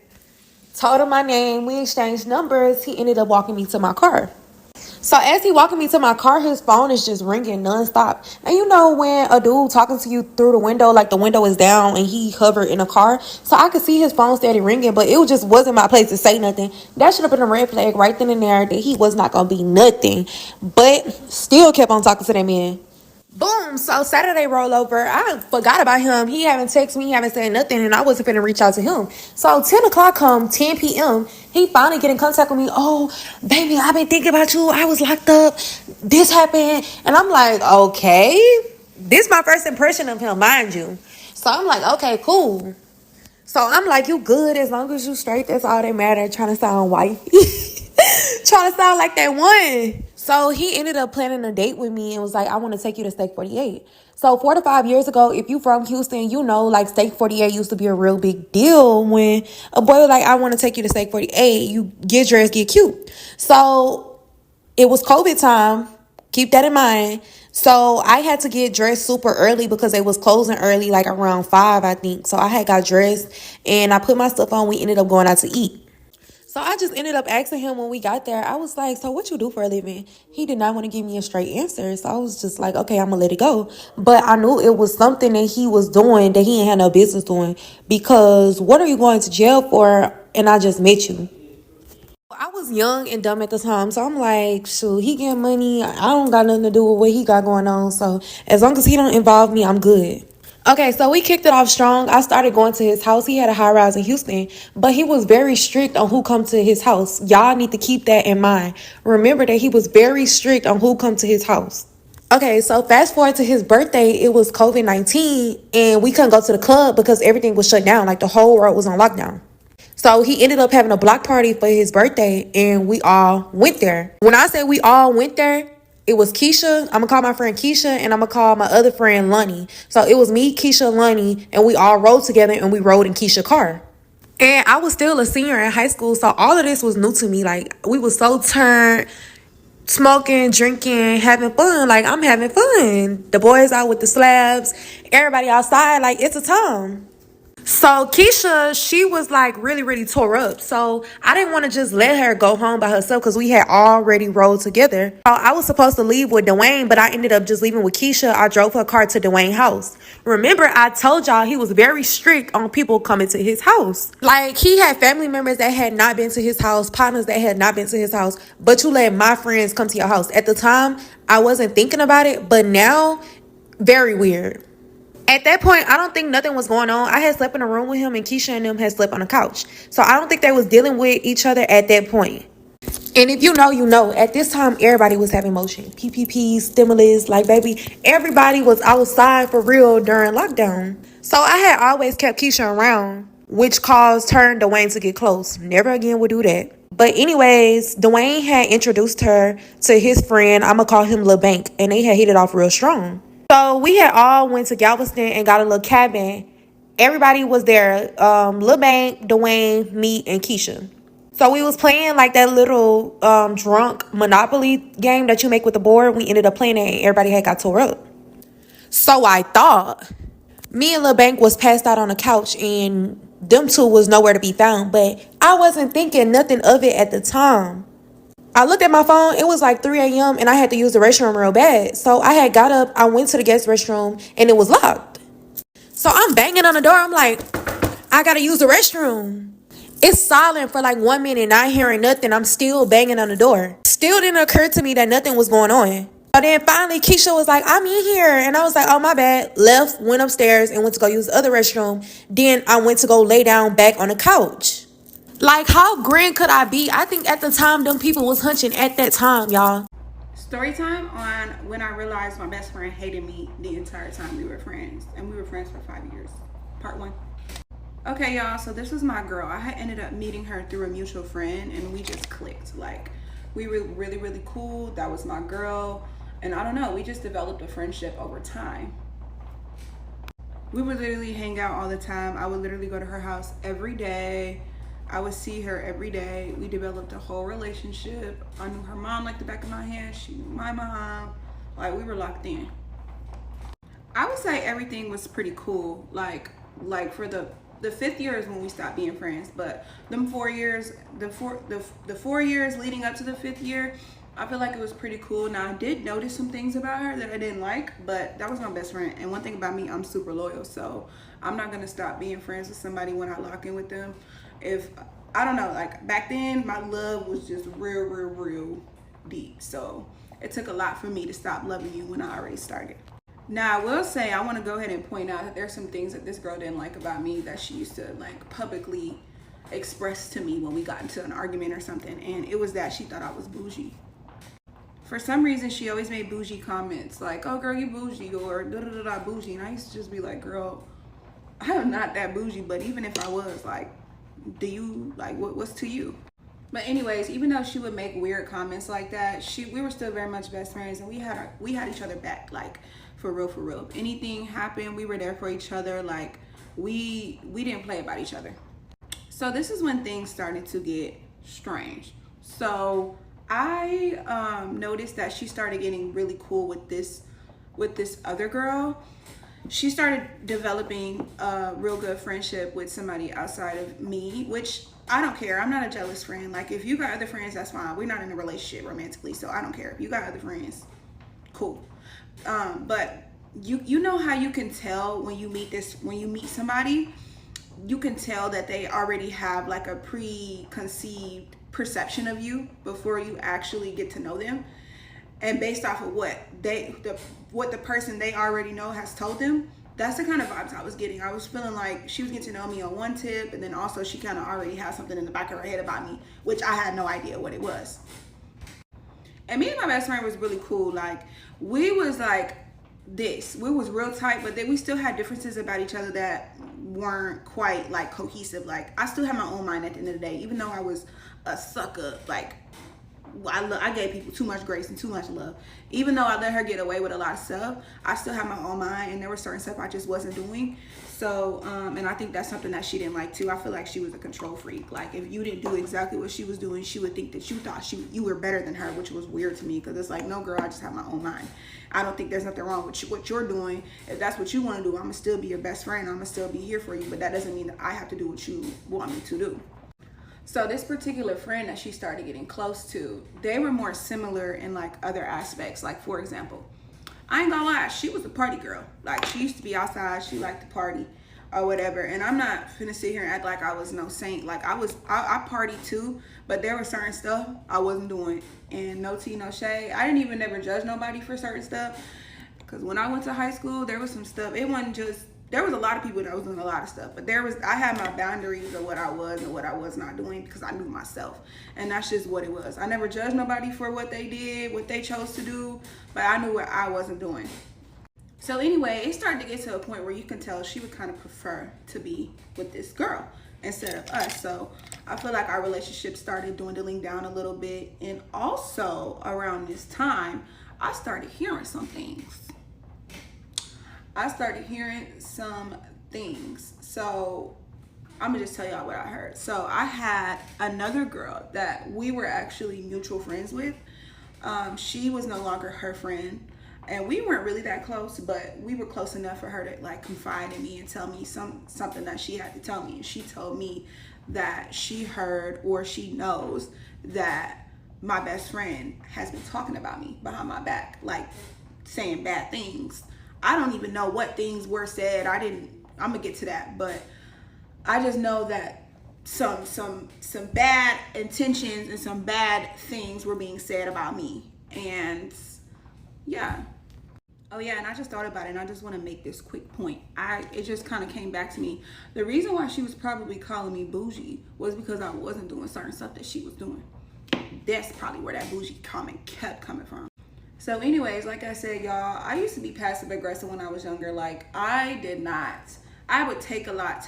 Told him my name. We exchanged numbers. He ended up walking me to my car. So as he walking me to my car, his phone is just ringing nonstop. And you know when a dude talking to you through the window, like the window is down and he hovered in a car. So I could see his phone steady ringing, but it just wasn't my place to say nothing. That should have been a red flag right then and there that he was not going to be nothing. But still kept on talking to that man. Boom. So Saturday roll over. I forgot about him. He haven't texted me. He haven't said nothing. And I wasn't finna reach out to him. So 10 o'clock come, 10 p.m. He finally get in contact with me. "Oh, baby, I've been thinking about you. I was locked up. This happened." And I'm like, okay. This my first impression of him, mind you. So I'm like, okay, cool. So I'm like, you good as long as you straight. That's all that matter. Trying to sound wifey. Trying to sound like that one. So he ended up planning a date with me and was like, "I want to take you to Steak 48. So 4 to 5 years ago, if you from Houston, you know, like Steak 48 used to be a real big deal when a boy was like, "I want to take you to Steak 48. You get dressed, get cute." So it was COVID time. Keep that in mind. So I had to get dressed super early because they was closing early, like around 5, I think. So I had got dressed and I put my stuff on. We ended up going out to eat. So I just ended up asking him when we got there. I was like, "So what you do for a living?" He did not want to give me a straight answer. So I was just like, okay, I'm going to let it go. But I knew it was something that he was doing that he ain't had no business doing. Because what are you going to jail for? And I just met you. I was young and dumb at the time. So I'm like, shoot, he getting money. I don't got nothing to do with what he got going on. So as long as he don't involve me, I'm good. Okay, so we kicked it off strong. I started going to his house. He had a high rise in Houston, but he was very strict on who come to his house. Y'all need to keep that in mind. Remember that he was very strict on who come to his house. Okay, so fast forward to his birthday, it was COVID-19, and we couldn't go to the club because everything was shut down. Like the whole world was on lockdown. So he ended up having a block party for his birthday, and we all went there. When I say we all went there, it was Keisha. I'm gonna call my friend Keisha, and I'm gonna call my other friend Lonnie. So it was me, Keisha, Lonnie, and we all rode together, and we rode in Keisha's car. And I was still a senior in high school, so all of this was new to me. Like, we was so turned, smoking, drinking, having fun. Like, I'm having fun. The boys out with the slabs, everybody outside. Like, it's a time. So Keisha, she was like really, really tore up. So I didn't want to just let her go home by herself because we had already rode together. So I was supposed to leave with Dwayne, but I ended up just leaving with Keisha. I drove her car to Dwayne's house. Remember, I told y'all he was very strict on people coming to his house. Like, he had family members that had not been to his house, partners that had not been to his house, but you let my friends come to your house. At the time, I wasn't thinking about it, but now, very weird. At that point, I don't think nothing was going on. I had slept in a room with him, and Keisha and them had slept on the couch. So I don't think they was dealing with each other at that point. And if you know, you know. At this time, everybody was having motion. PPP, stimulus, like, baby, everybody was outside for real during lockdown. So I had always kept Keisha around, which caused her and Dwayne to get close. Never again would do that. But anyways, Dwayne had introduced her to his friend. I'm going to call him Lil Bank. And they had hit it off real strong. So we had all went to Galveston and got a little cabin. Everybody was there. Lil Bank, Dwayne, me, and Keisha. So we was playing like that little drunk Monopoly game that you make with the board. We ended up playing it and everybody had got tore up. So I thought me and Lil Bank was passed out on the couch and them two was nowhere to be found, but I wasn't thinking nothing of it at the time. I looked at my phone, it was like 3 a.m. and I had to use the restroom real bad. So I had got up, I went to the guest restroom and it was locked. So I'm banging on the door, I'm like, I gotta use the restroom. It's silent for like 1 minute, not hearing nothing. I'm still banging on the door. Still didn't occur to me that nothing was going on. So then finally Keisha was like, I'm in here. And I was like, oh, my bad. Left, went upstairs and went to go use the other restroom. Then I went to go lay down back on the couch. Like, how grand could I be? I think at the time, them people was hunching at that time, y'all. Story time on when I realized my best friend hated me the entire time we were friends. And we were friends for 5 years. Part 1. Okay, y'all, so this was my girl. I had ended up meeting her through a mutual friend and we just clicked. Like, we were really, really cool. That was my girl. And I don't know, we just developed a friendship over time. We would literally hang out all the time. I would literally go to her house every day. I would see her every day. We developed a whole relationship. I knew her mom like the back of my hand. She knew my mom. Like, we were locked in. I would say everything was pretty cool. Like for the 5th year is when we stopped being friends, but them 4 years, the 4 years leading up to the 5th year, I feel like it was pretty cool. Now I did notice some things about her that I didn't like, but that was my best friend. And one thing about me, I'm super loyal, so I'm not gonna stop being friends with somebody when I lock in with them. If I don't know, like back then my love was just real deep, so it took a lot for me to stop loving you when I already started. Now, I will say, I want to go ahead and point out that there's some things that this girl didn't like about me that she used to like publicly express to me when we got into an argument or something. And it was that she thought I was bougie. For some reason, she always made bougie comments like, oh girl, you bougie, or da-da-da-da bougie. And I used to just be like, girl, I am not that bougie, but even if I was, like, do you, like, what's to you? But anyways, even though she would make weird comments like that, we were still very much best friends, and we had each other back, like, for real. If anything happened, we were there for each other. Like, we didn't play about each other. So this is when things started to get strange. So I noticed that she started getting really cool with this other girl. She started developing a real good friendship with somebody outside of me, which I don't care. I'm not a jealous friend. Like, if you got other friends, that's fine. We're not in a relationship romantically, so I don't care. If you got other friends, cool. But you know how you can tell when you meet somebody, you can tell that they already have like a preconceived perception of you before you actually get to know them, and based off of what the person they already know has told them. That's the kind of vibes I was getting. I was feeling like she was getting to know me on one tip, and then also she kind of already had something in the back of her head about me, which I had no idea what it was. And me and my best friend was really cool. Like, we was like this. We was real tight, but then we still had differences about each other that weren't quite like cohesive. Like, I still had my own mind at the end of the day, even though I was a sucker. Like, I gave people too much grace and too much love. Even though I let her get away with a lot of stuff, I still had my own mind, and there was certain stuff I just wasn't doing. So, and I think that's something that she didn't like too. I feel like she was a control freak. Like, if you didn't do exactly what she was doing, she would think that you thought you were better than her, which was weird to me, because it's like, no girl, I just have my own mind. I don't think there's nothing wrong with what you're doing. If that's what you want to do, I'm gonna still be your best friend. I'm gonna still be here for you, but that doesn't mean that I have to do what you want me to do. So this particular friend that she started getting close to, they were more similar in like other aspects. Like, for example, I ain't gonna lie, she was a party girl. Like, she used to be outside, she liked to party or whatever. And I'm not finna sit here and act like I was no saint. Like, I partied too, but there was certain stuff I wasn't doing. And no tea, no shade. I didn't even never judge nobody for certain stuff. Because when I went to high school, there was some stuff. It wasn't just, there was a lot of people that was doing a lot of stuff, but I had my boundaries of what I was and what I was not doing, because I knew myself, and that's just what it was. I never judged nobody for what they did, what they chose to do, but I knew what I wasn't doing. So anyway, it started to get to a point where you can tell she would kind of prefer to be with this girl instead of us. So I feel like our relationship started dwindling down a little bit, and also around this time, I started hearing some things. So I'm gonna just tell y'all what I heard. So I had another girl that we were actually mutual friends with. She was no longer her friend. And we weren't really that close, but we were close enough for her to like confide in me and tell me something that she had to tell me. And she told me that she heard or she knows that my best friend has been talking about me behind my back, like saying bad things. I don't even know what things were said. I'm gonna get to that, but I just know that some bad intentions and some bad things were being said about me. And yeah. Oh yeah, and I just thought about it, and I just want to make this quick point. It just kind of came back to me. The reason why she was probably calling me bougie was because I wasn't doing certain stuff that she was doing. That's probably where that bougie comment kept coming from. So anyways, like I said, y'all, I used to be passive aggressive when I was younger. Like, I would take a lot,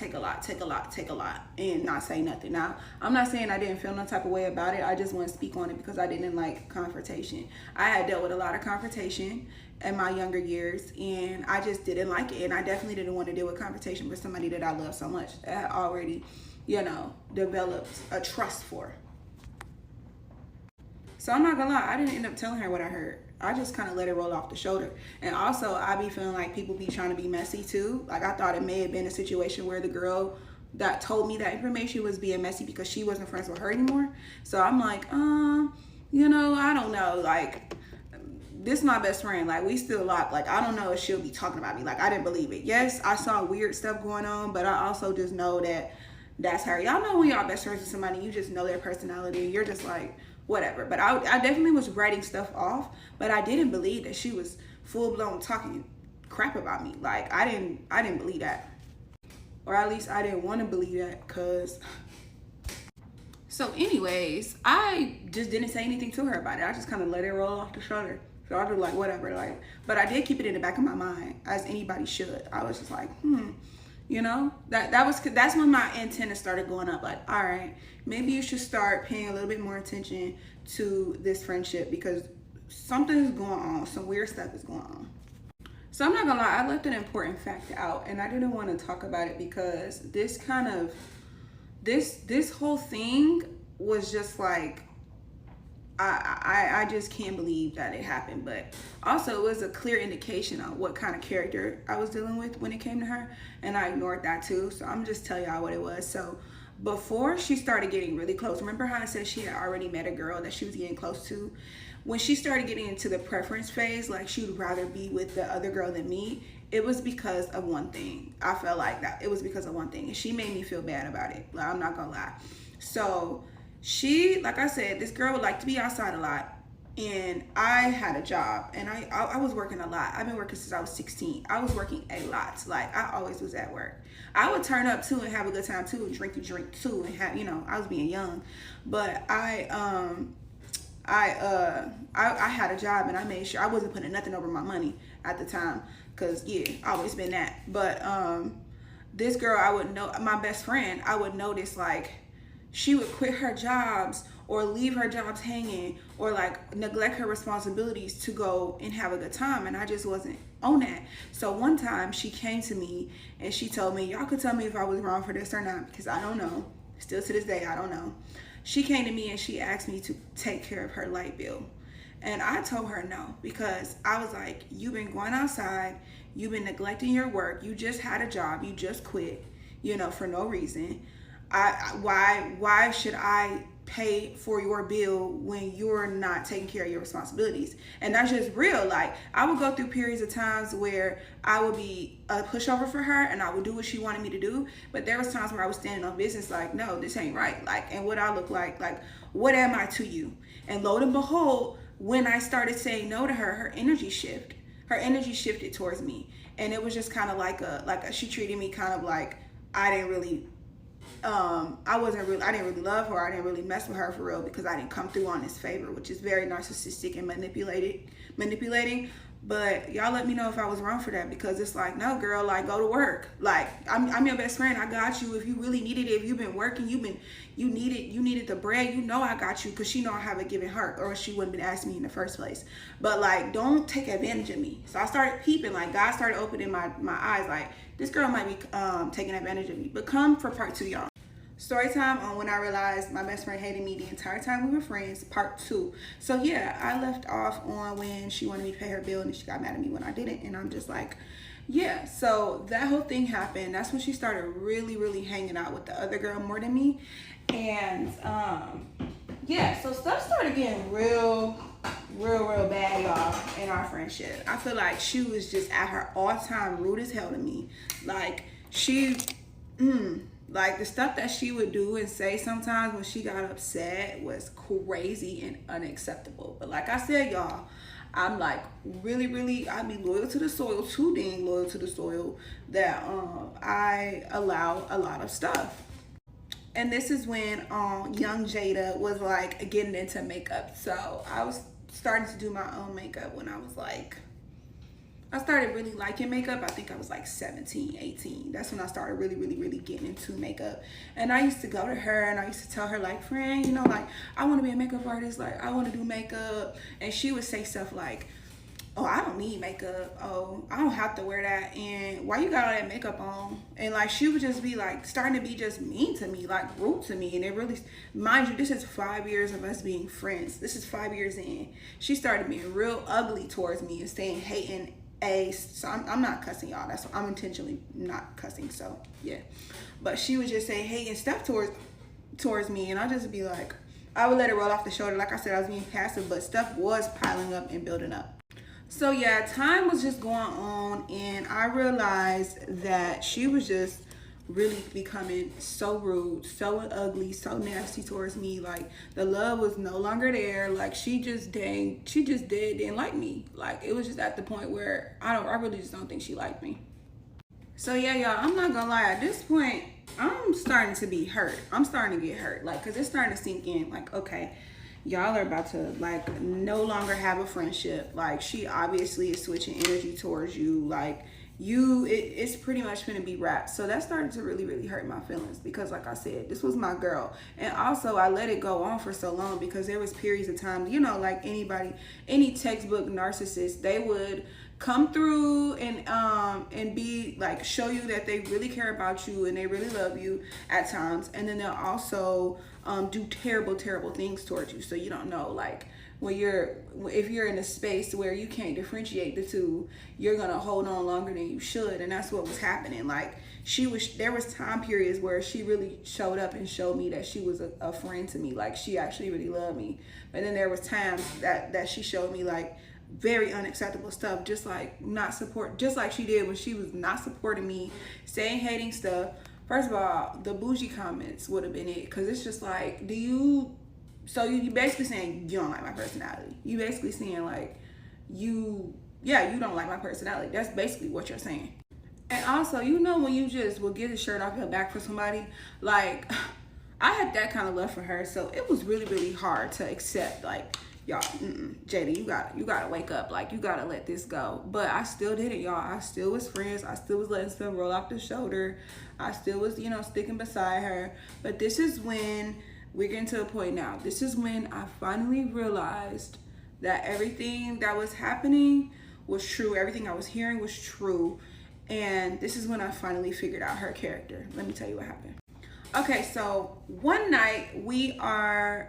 and not say nothing. Now, I'm not saying I didn't feel no type of way about it. I just want to speak on it because I didn't like confrontation. I had dealt with a lot of confrontation in my younger years, and I just didn't like it. And I definitely didn't want to deal with confrontation with somebody that I love so much, that I had already, developed a trust for. So I'm not gonna lie, I didn't end up telling her what I heard. I just kind of let it roll off the shoulder. And also, I be feeling like people be trying to be messy too. Like, I thought it may have been a situation where the girl that told me that information was being messy because she wasn't friends with her anymore. So I'm like, I don't know. Like, this is my best friend. Like, we still locked. Like, I don't know if she'll be talking about me. Like, I didn't believe it. Yes, I saw weird stuff going on, but I also just know that that's her. Y'all know when y'all best friends with somebody, you just know their personality. You're just like, whatever. But I definitely was writing stuff off, but I didn't believe that she was full-blown talking crap about me. Like, I didn't believe that. Or at least I didn't want to believe that, cause so anyways, I just didn't say anything to her about it. I just kind of let it roll off the shoulder. So I was like, whatever, like, but I did keep it in the back of my mind, as anybody should. I was just like, that's when my antenna started going up. Like, all right, maybe you should start paying a little bit more attention to this friendship, because something's going on. Some weird stuff is going on. So I'm not gonna lie, I left an important fact out, and I didn't want to talk about it because this whole thing was just like, I just can't believe that it happened. But also, it was a clear indication on what kind of character I was dealing with when it came to her, and I ignored that too. So I'm just telling y'all what it was. So before she started getting really close, remember how I said she had already met a girl that she was getting close to? When she started getting into the preference phase, like she would rather be with the other girl than me, it was because of one thing. I felt like that it was because of one thing, and she made me feel bad about it. Like, I'm not gonna lie. So she, like I said, this girl would like to be outside a lot, and I had a job, and I was working a lot. I've been working since I was 16. I was working a lot. Like, I always was at work. I would turn up too and have a good time too, and drink too, and have, I was being young, but I had a job, and I made sure I wasn't putting nothing over my money at the time, because I always been that. But this girl, I would know, my best friend, I would notice, like, she would quit her jobs or leave her jobs hanging, or like neglect her responsibilities to go and have a good time, and I just wasn't on that. So one time she came to me and she told me, y'all could tell me if I was wrong for this or not, because I don't know. Still to this day, I don't know. She came to me and she asked me to take care of her light bill. And I told her no, because I was like, you've been going outside, you've been neglecting your work, you just had a job, you just quit, for no reason. Why should I pay for your bill when you're not taking care of your responsibilities? And that's just real. Like, I would go through periods of times where I would be a pushover for her, and I would do what she wanted me to do, but there was times where I was standing on business like, no, this ain't right. Like, and what I look like, what am I to you? And lo and behold, when I started saying no to her, her energy shifted towards me, and it was just kind of like she treated me kind of like I didn't really love her. I didn't really mess with her for real, because I didn't come through on his favor, which is very narcissistic and manipulating. But y'all let me know if I was wrong for that, because it's like, no, girl, like, go to work. Like, I'm your best friend. I got you. If you really needed it, if you've been working, you needed the bread, I got you, because she know I have a giving heart, or she wouldn't have been asking me in the first place. But like, don't take advantage of me. So I started peeping, like, God started opening my eyes, like, this girl might be taking advantage of me. But come for part 2, y'all. story time on when I realized my best friend hated me the entire time we were friends, part 2. So yeah, I left off on when she wanted me to pay her bill and she got mad at me when I didn't, and I'm just like, yeah. So that whole thing happened. That's when she started really hanging out with the other girl more than me. And yeah, so stuff started getting real bad, y'all, in our friendship. I feel like she was just at her all-time rude as hell to me. Like she like the stuff that she would do and say sometimes when she got upset was crazy and unacceptable. But like I said, y'all, I'm like really I be loyal to the soil, too dang loyal to the soil, that I allow a lot of stuff. And this is when young Jada was like getting into makeup. So I was starting to do my own makeup when I was like, I started really liking makeup. I think I was like 17, 18. That's when I started really getting into makeup. And I used to go to her and I used to tell her like, friend, you know, like I want to be a makeup artist. Like I want to do makeup. And she would say stuff like, oh, I don't need makeup. Oh, I don't have to wear that. And why you got all that makeup on? And like she would just be like starting to be just mean to me, like rude to me. And it really, mind you, this is 5 years of us being friends. This is 5 years in. She started being real ugly towards me and saying hating so I'm not cussing, y'all. I'm intentionally not cussing. So yeah, but she would just say hating stuff towards me, and I just be like, I would let it roll off the shoulder. Like I said, I was being passive, but stuff was piling up and building up. So yeah, time was just going on, and I realized that she was just really becoming so rude, so ugly, so nasty towards me. Like the love was no longer there. Like she just didn't like me. Like it was just at the point where I really just don't think she liked me. So yeah, y'all, I'm not gonna lie, at this point I'm starting to be hurt. I'm starting to get hurt, like, because it's starting to sink in, like, okay, y'all are about to like no longer have a friendship. Like she obviously is switching energy towards you. Like it's pretty much gonna be wrapped. So that started to really hurt my feelings, because like I said, this was my girl. And also I let it go on for so long because there was periods of time, you know, like any textbook narcissist, they would come through and be like, show you that they really care about you and they really love you at times, and then they'll also do terrible things towards you. So you don't know, like, if you're in a space where you can't differentiate the two, you're gonna hold on longer than you should. And that's what was happening. Like there was time periods where she really showed up and showed me that she was a friend to me. Like she actually really loved me. But then there was times that she showed me like very unacceptable stuff, just like she did when she was not supporting me, saying hating stuff. First of all, the bougie comments would have been it, because it's just like, so you basically saying you don't like my personality. You basically saying like you don't like my personality. That's basically what you're saying. And also, you know, when you just will get the shirt off your back for somebody, like I had that kind of love for her, so it was really hard to accept. Like, y'all, JD, you gotta wake up. Like, you gotta let this go. But I still did it, y'all. I still was friends. I still was letting stuff roll off the shoulder. I still was, you know, sticking beside her. But this is when we're getting to a point now. This is when I finally realized that everything that was happening was true. Everything I was hearing was true. And this is when I finally figured out her character. Let me tell you what happened. Okay, so one night we're on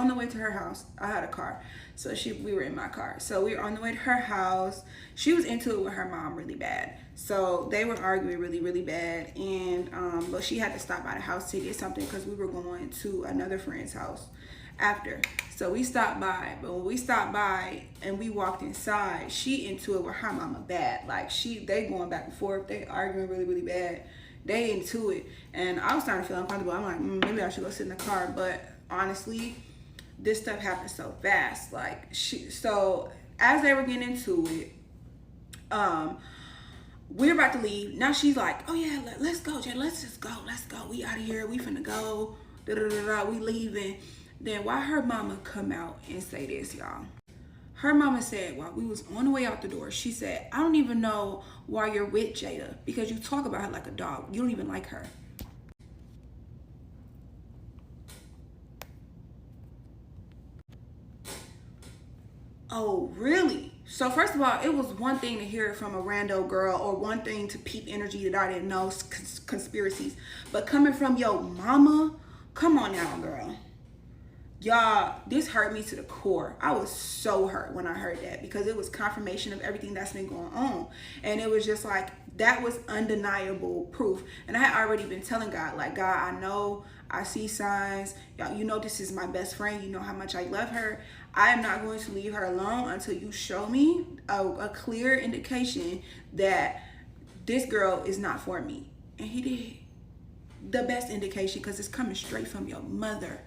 the way to her house. I had a car, so we were in my car. So we were on the way to her house. She was into it with her mom really bad. So they were arguing really bad, and but she had to stop by the house to get something because we were going to another friend's house after. So we stopped by, but when we stopped by and we walked inside, she into it with her mama bad. Like they going back and forth. They arguing really bad. They into it, and I was starting to feel uncomfortable. I'm like, maybe I should go sit in the car. But honestly, this stuff happened so fast. Like so as they were getting into it, we're about to leave. Now she's like, oh yeah, let's go, Jay. Let's just go. Let's go. We out of here. We finna go. We leaving. Then why her mama come out and say this, y'all? Her mama said while we was on the way out the door, she said, I don't even know why you're with Jada, because you talk about her like a dog. You don't even like her. oh, really? So first of all, it was one thing to hear it from a rando girl, or one thing to peep energy that I didn't know, conspiracies. But coming from your mama, come on now, girl. Y'all, this hurt me to the core. I was so hurt when I heard that, because it was confirmation of everything that's been going on. And it was just like, that was undeniable proof. And I had already been telling God, like, God, I know, I see signs. Y'all, you know this is my best friend. You know how much I love her. I am not going to leave her alone until you show me a clear indication that this girl is not for me. And he did. The best indication, because it's coming straight from your mother,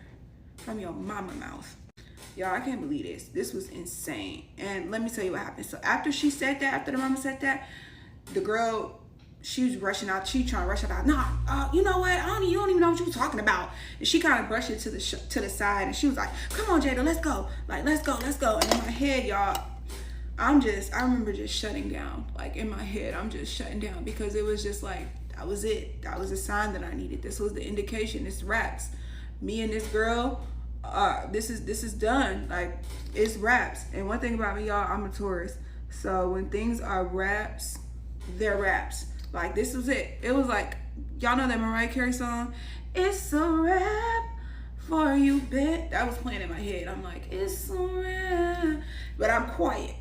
from your mama mouth. Y'all, I can't believe this. This was insane. And let me tell you what happened. So after she said that, after the mama said that, the girl, she was rushing out. She trying to rush out. Nah, you know what? You don't even know what you was talking about. And she kind of brushed it to the side, and she was like, "Come on, Jada, let's go. Like, let's go." And in my head, y'all, I remember just shutting down. Like, in my head, I'm just shutting down, because it was just like, that was it. That was a sign that I needed. This was the indication. It's wraps. Me and this girl, this is done. Like, it's wraps. And one thing about me, y'all, I'm a Taurus. So when things are wraps, they're wraps. Like, this was it. It was like, y'all know that Mariah Carey song, "It's a wrap for you, bitch." That was playing in my head. I'm like, it's a wrap. But I'm quiet.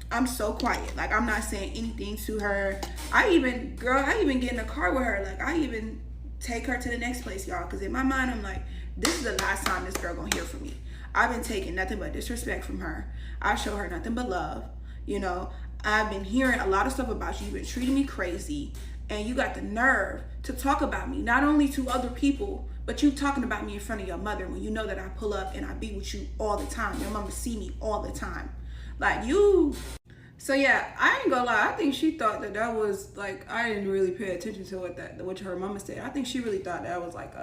I'm so quiet. Like, I'm not saying anything to her. I even get in the car with her. Like, I even take her to the next place, y'all. Because in my mind, I'm like, this is the last time this girl gonna hear from me. I've been taking nothing but disrespect from her. I show her nothing but love. You know, I've been hearing a lot of stuff about you. You've been treating me crazy. And you got the nerve to talk about me, not only to other people, but you talking about me in front of your mother, when you know that I pull up and I be with you all the time. Your mama see me all the time. Like, you. So yeah, I ain't gonna lie. I think she thought that was like, I didn't really pay attention to what her mama said. I think she really thought that was like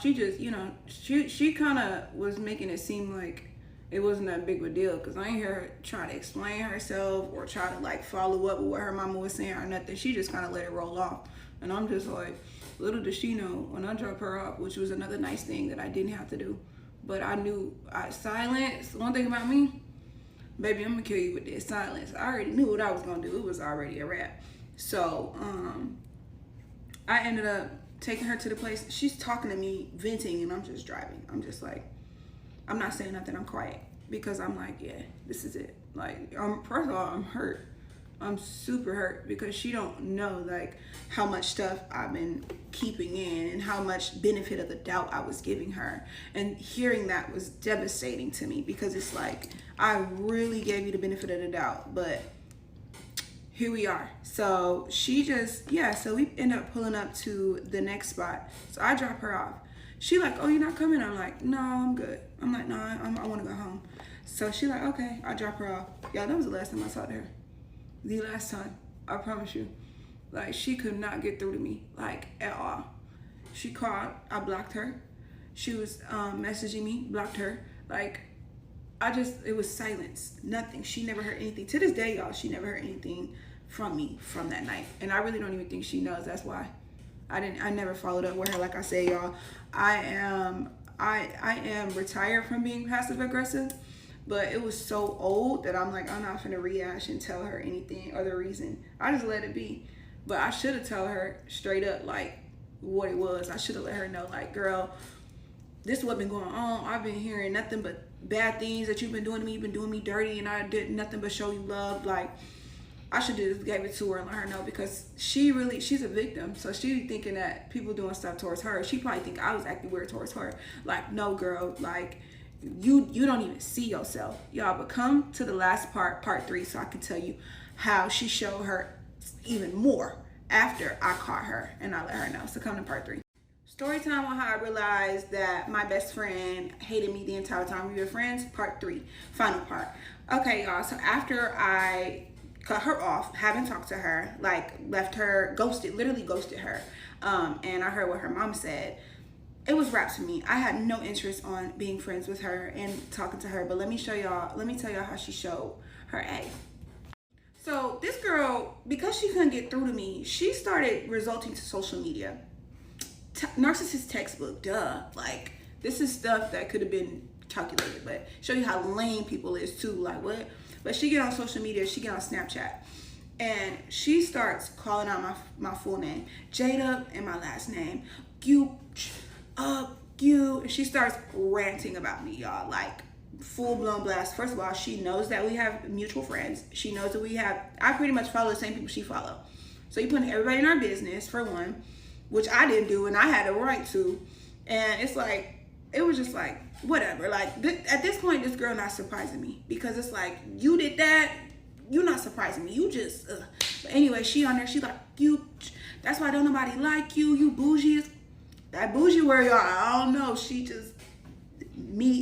she just, you know, she kind of was making it seem like it wasn't that big of a deal, because I ain't hear her try to explain herself or try to like follow up with what her mama was saying or nothing. She just kind of let it roll off. And I'm just like, little does she know, when I dropped her off, which was another nice thing that I didn't have to do, but I knew silence. One thing about me, baby, I'm gonna kill you with this silence. I already knew what I was gonna do. It was already a wrap. So I ended up taking her to the place. She's talking to me, venting, and I'm just driving. I'm just like, I'm not saying nothing. I'm quiet, because I'm like, yeah, this is it. Like, first of all, I'm hurt. I'm super hurt, because she don't know like how much stuff I've been keeping in and how much benefit of the doubt I was giving her. And hearing that was devastating to me, because it's like, I really gave you the benefit of the doubt, but here we are. So she just, yeah, so we end up pulling up to the next spot. So I drop her off. She like, "Oh, you're not coming?" I'm like, "No, I'm good." I'm like, "No, I want to go home." So she like, "Okay." I drop her off. Y'all, that was the last time I saw her. The last time, I promise you. Like, she could not get through to me, like, at all. She called, I blocked her. She was messaging me, blocked her. Like, it was silence, nothing. She never heard anything. To this day, y'all, she never heard anything from me from that night. And I really don't even think she knows. That's why I never followed up with her. Like I said, y'all, I am retired from being passive aggressive, but it was so old that I'm like, I'm not finna rehash and tell her anything or the reason. I just let it be. But I should have told her straight up like what it was. I should have let her know, like, girl, this is what been going on. I've been hearing nothing but bad things that you've been doing to me. You've been doing me dirty, and I did nothing but show you love. Like, I should have just gave it to her and let her know, because she's a victim. So she thinking that people doing stuff towards her. She probably think I was acting weird towards her. Like, no, girl, like, you don't even see yourself. Y'all, but come to the last part 3, so I can tell you how she showed her even more after I caught her and I let her know. So come to part 3. Story time on how I realized that my best friend hated me the entire time we were friends. Part 3, final part. Okay, y'all, so after I cut her off, haven't talked to her, like left her, literally ghosted her, and I heard what her mom said, it was wraps for me. I had no interest on being friends with her and talking to her, but let me tell y'all how she showed her A. So this girl, because she couldn't get through to me, she started resorting to social media. Narcissist textbook, duh. Like, this is stuff that could have been calculated, but show you how lame people is too. Like what? But she get on social media, she get on Snapchat, and she starts calling out my full name, Jada, and my last name, you. And she starts ranting about me, y'all, like full-blown blast. First of all, she knows that we have mutual friends. She knows that I pretty much follow the same people she follow. So you putting everybody in our business, for one, which I didn't do, and I had the right to. And it's like, it was just like, whatever. Like, at this point, this girl not surprising me, because it's like, you did that, you not surprising me. You just, But anyway, she on there, she like, that's why don't nobody like you. You bougie. That bougie word, y'all, I don't know. She just,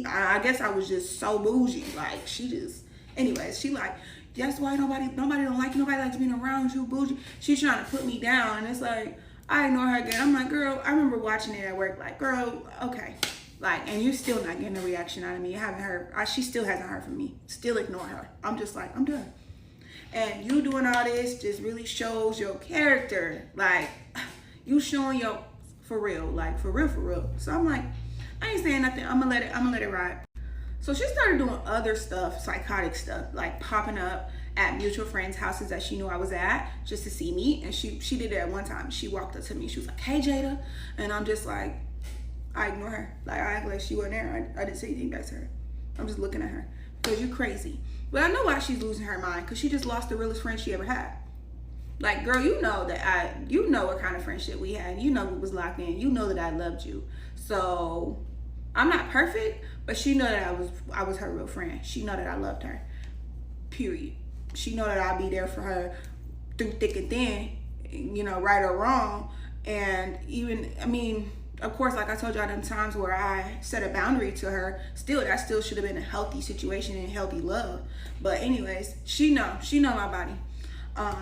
I guess I was just so bougie. Like, she just, anyways, she like, that's why nobody don't like you. Nobody likes being around you, bougie. She's trying to put me down. And it's like, I ignore her again. I'm like, girl, I remember watching it at work. Like, girl, okay. Like, and you're still not getting a reaction out of me. You haven't heard, she still hasn't heard from me. Still ignore her. I'm just like, I'm done. And you doing all this just really shows your character. Like, you showing your, for real. Like, for real. So I'm like, I ain't saying nothing. I'm gonna let it ride. So she started doing other stuff, psychotic stuff, like popping up at mutual friends' houses that she knew I was at just to see me. And she did it at one time. She walked up to me. She was like, hey, Jada. And I'm just like, I ignore her. Like, I act like she wasn't there. I didn't say anything back to her. I'm just looking at her. Because you're crazy. But I know why she's losing her mind. Because she just lost the realest friend she ever had. Like, girl, you know what kind of friendship we had. You know we was locked in. You know that I loved you. So I'm not perfect, but she know that I was her real friend. She know that I loved her. Period. She know that I'll be there for her through thick and thin, you know, right or wrong. And even, I mean, of course, like I told y'all, them times where I set a boundary to her, that still should have been a healthy situation and healthy love. But anyways, she know my body.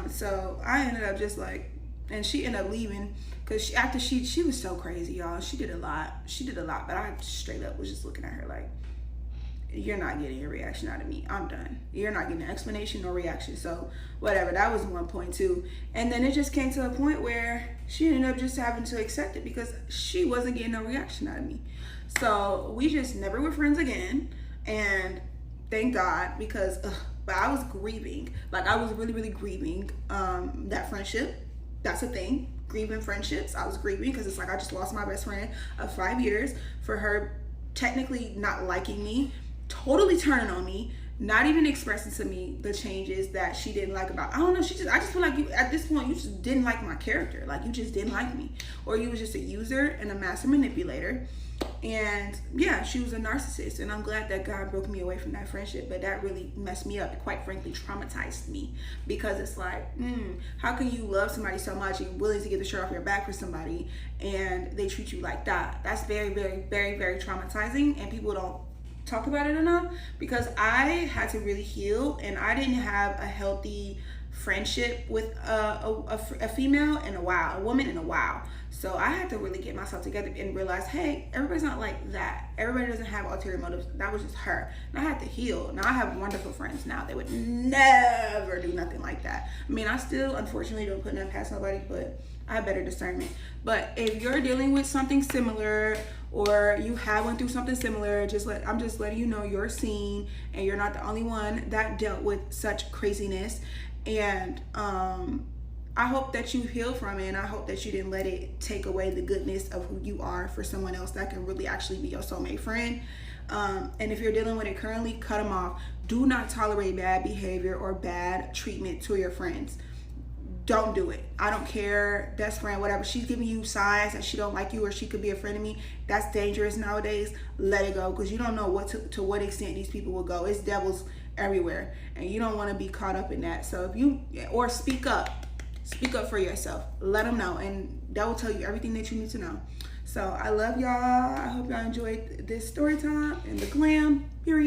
So I ended up just like, and she ended up leaving because after she was so crazy, y'all. She did a lot, but I straight up was just looking at her like, you're not getting a reaction out of me. I'm done. You're not getting an explanation or reaction. So whatever, that was one point too. And then it just came to a point where she ended up just having to accept it because she wasn't getting no reaction out of me. So we just never were friends again. And thank God, because but I was grieving. Like, I was really, really grieving that friendship. That's a thing. Grieving friendships. I was grieving because it's like I just lost my best friend of 5 years for her technically not liking me, totally turning on me, not even expressing to me the changes that she didn't like about. I don't know. I just feel like you, at this point, you just didn't like my character. Like, you just didn't like me. Or you was just a user and a master manipulator. And yeah, she was a narcissist, and I'm glad that God broke me away from that friendship, but that really messed me up. It quite frankly traumatized me, because it's like, how can you love somebody so much and you're willing to get the shirt off your back for somebody and they treat you like that? That's very, very, very, very traumatizing, and people don't talk about it enough, because I had to really heal, and I didn't have a healthy friendship with a female in a while, a woman in a while. So I had to really get myself together and realize, hey, everybody's not like that. Everybody doesn't have ulterior motives. That was just her. And I had to heal. Now I have wonderful friends now. They would never do nothing like that. I mean, I still, unfortunately, don't put nothing past nobody, but I have better discernment. But if you're dealing with something similar, or you have went through something similar, I'm just letting you know you're seen, and you're not the only one that dealt with such craziness. And I hope that you heal from it, and I hope that you didn't let it take away the goodness of who you are for someone else that can really actually be your soulmate friend. And if you're dealing with it currently, cut them off. Do not tolerate bad behavior or bad treatment to your friends. Don't do it. I don't care, best friend, whatever. She's giving you signs that she don't like you, or she could be a friend of me. That's dangerous nowadays. Let it go, because you don't know to what extent these people will go. It's devils everywhere, and you don't want to be caught up in that. So speak up for yourself. Let them know, and that will tell you everything that you need to know. So I love y'all. I hope y'all enjoyed this story time and the glam. Period.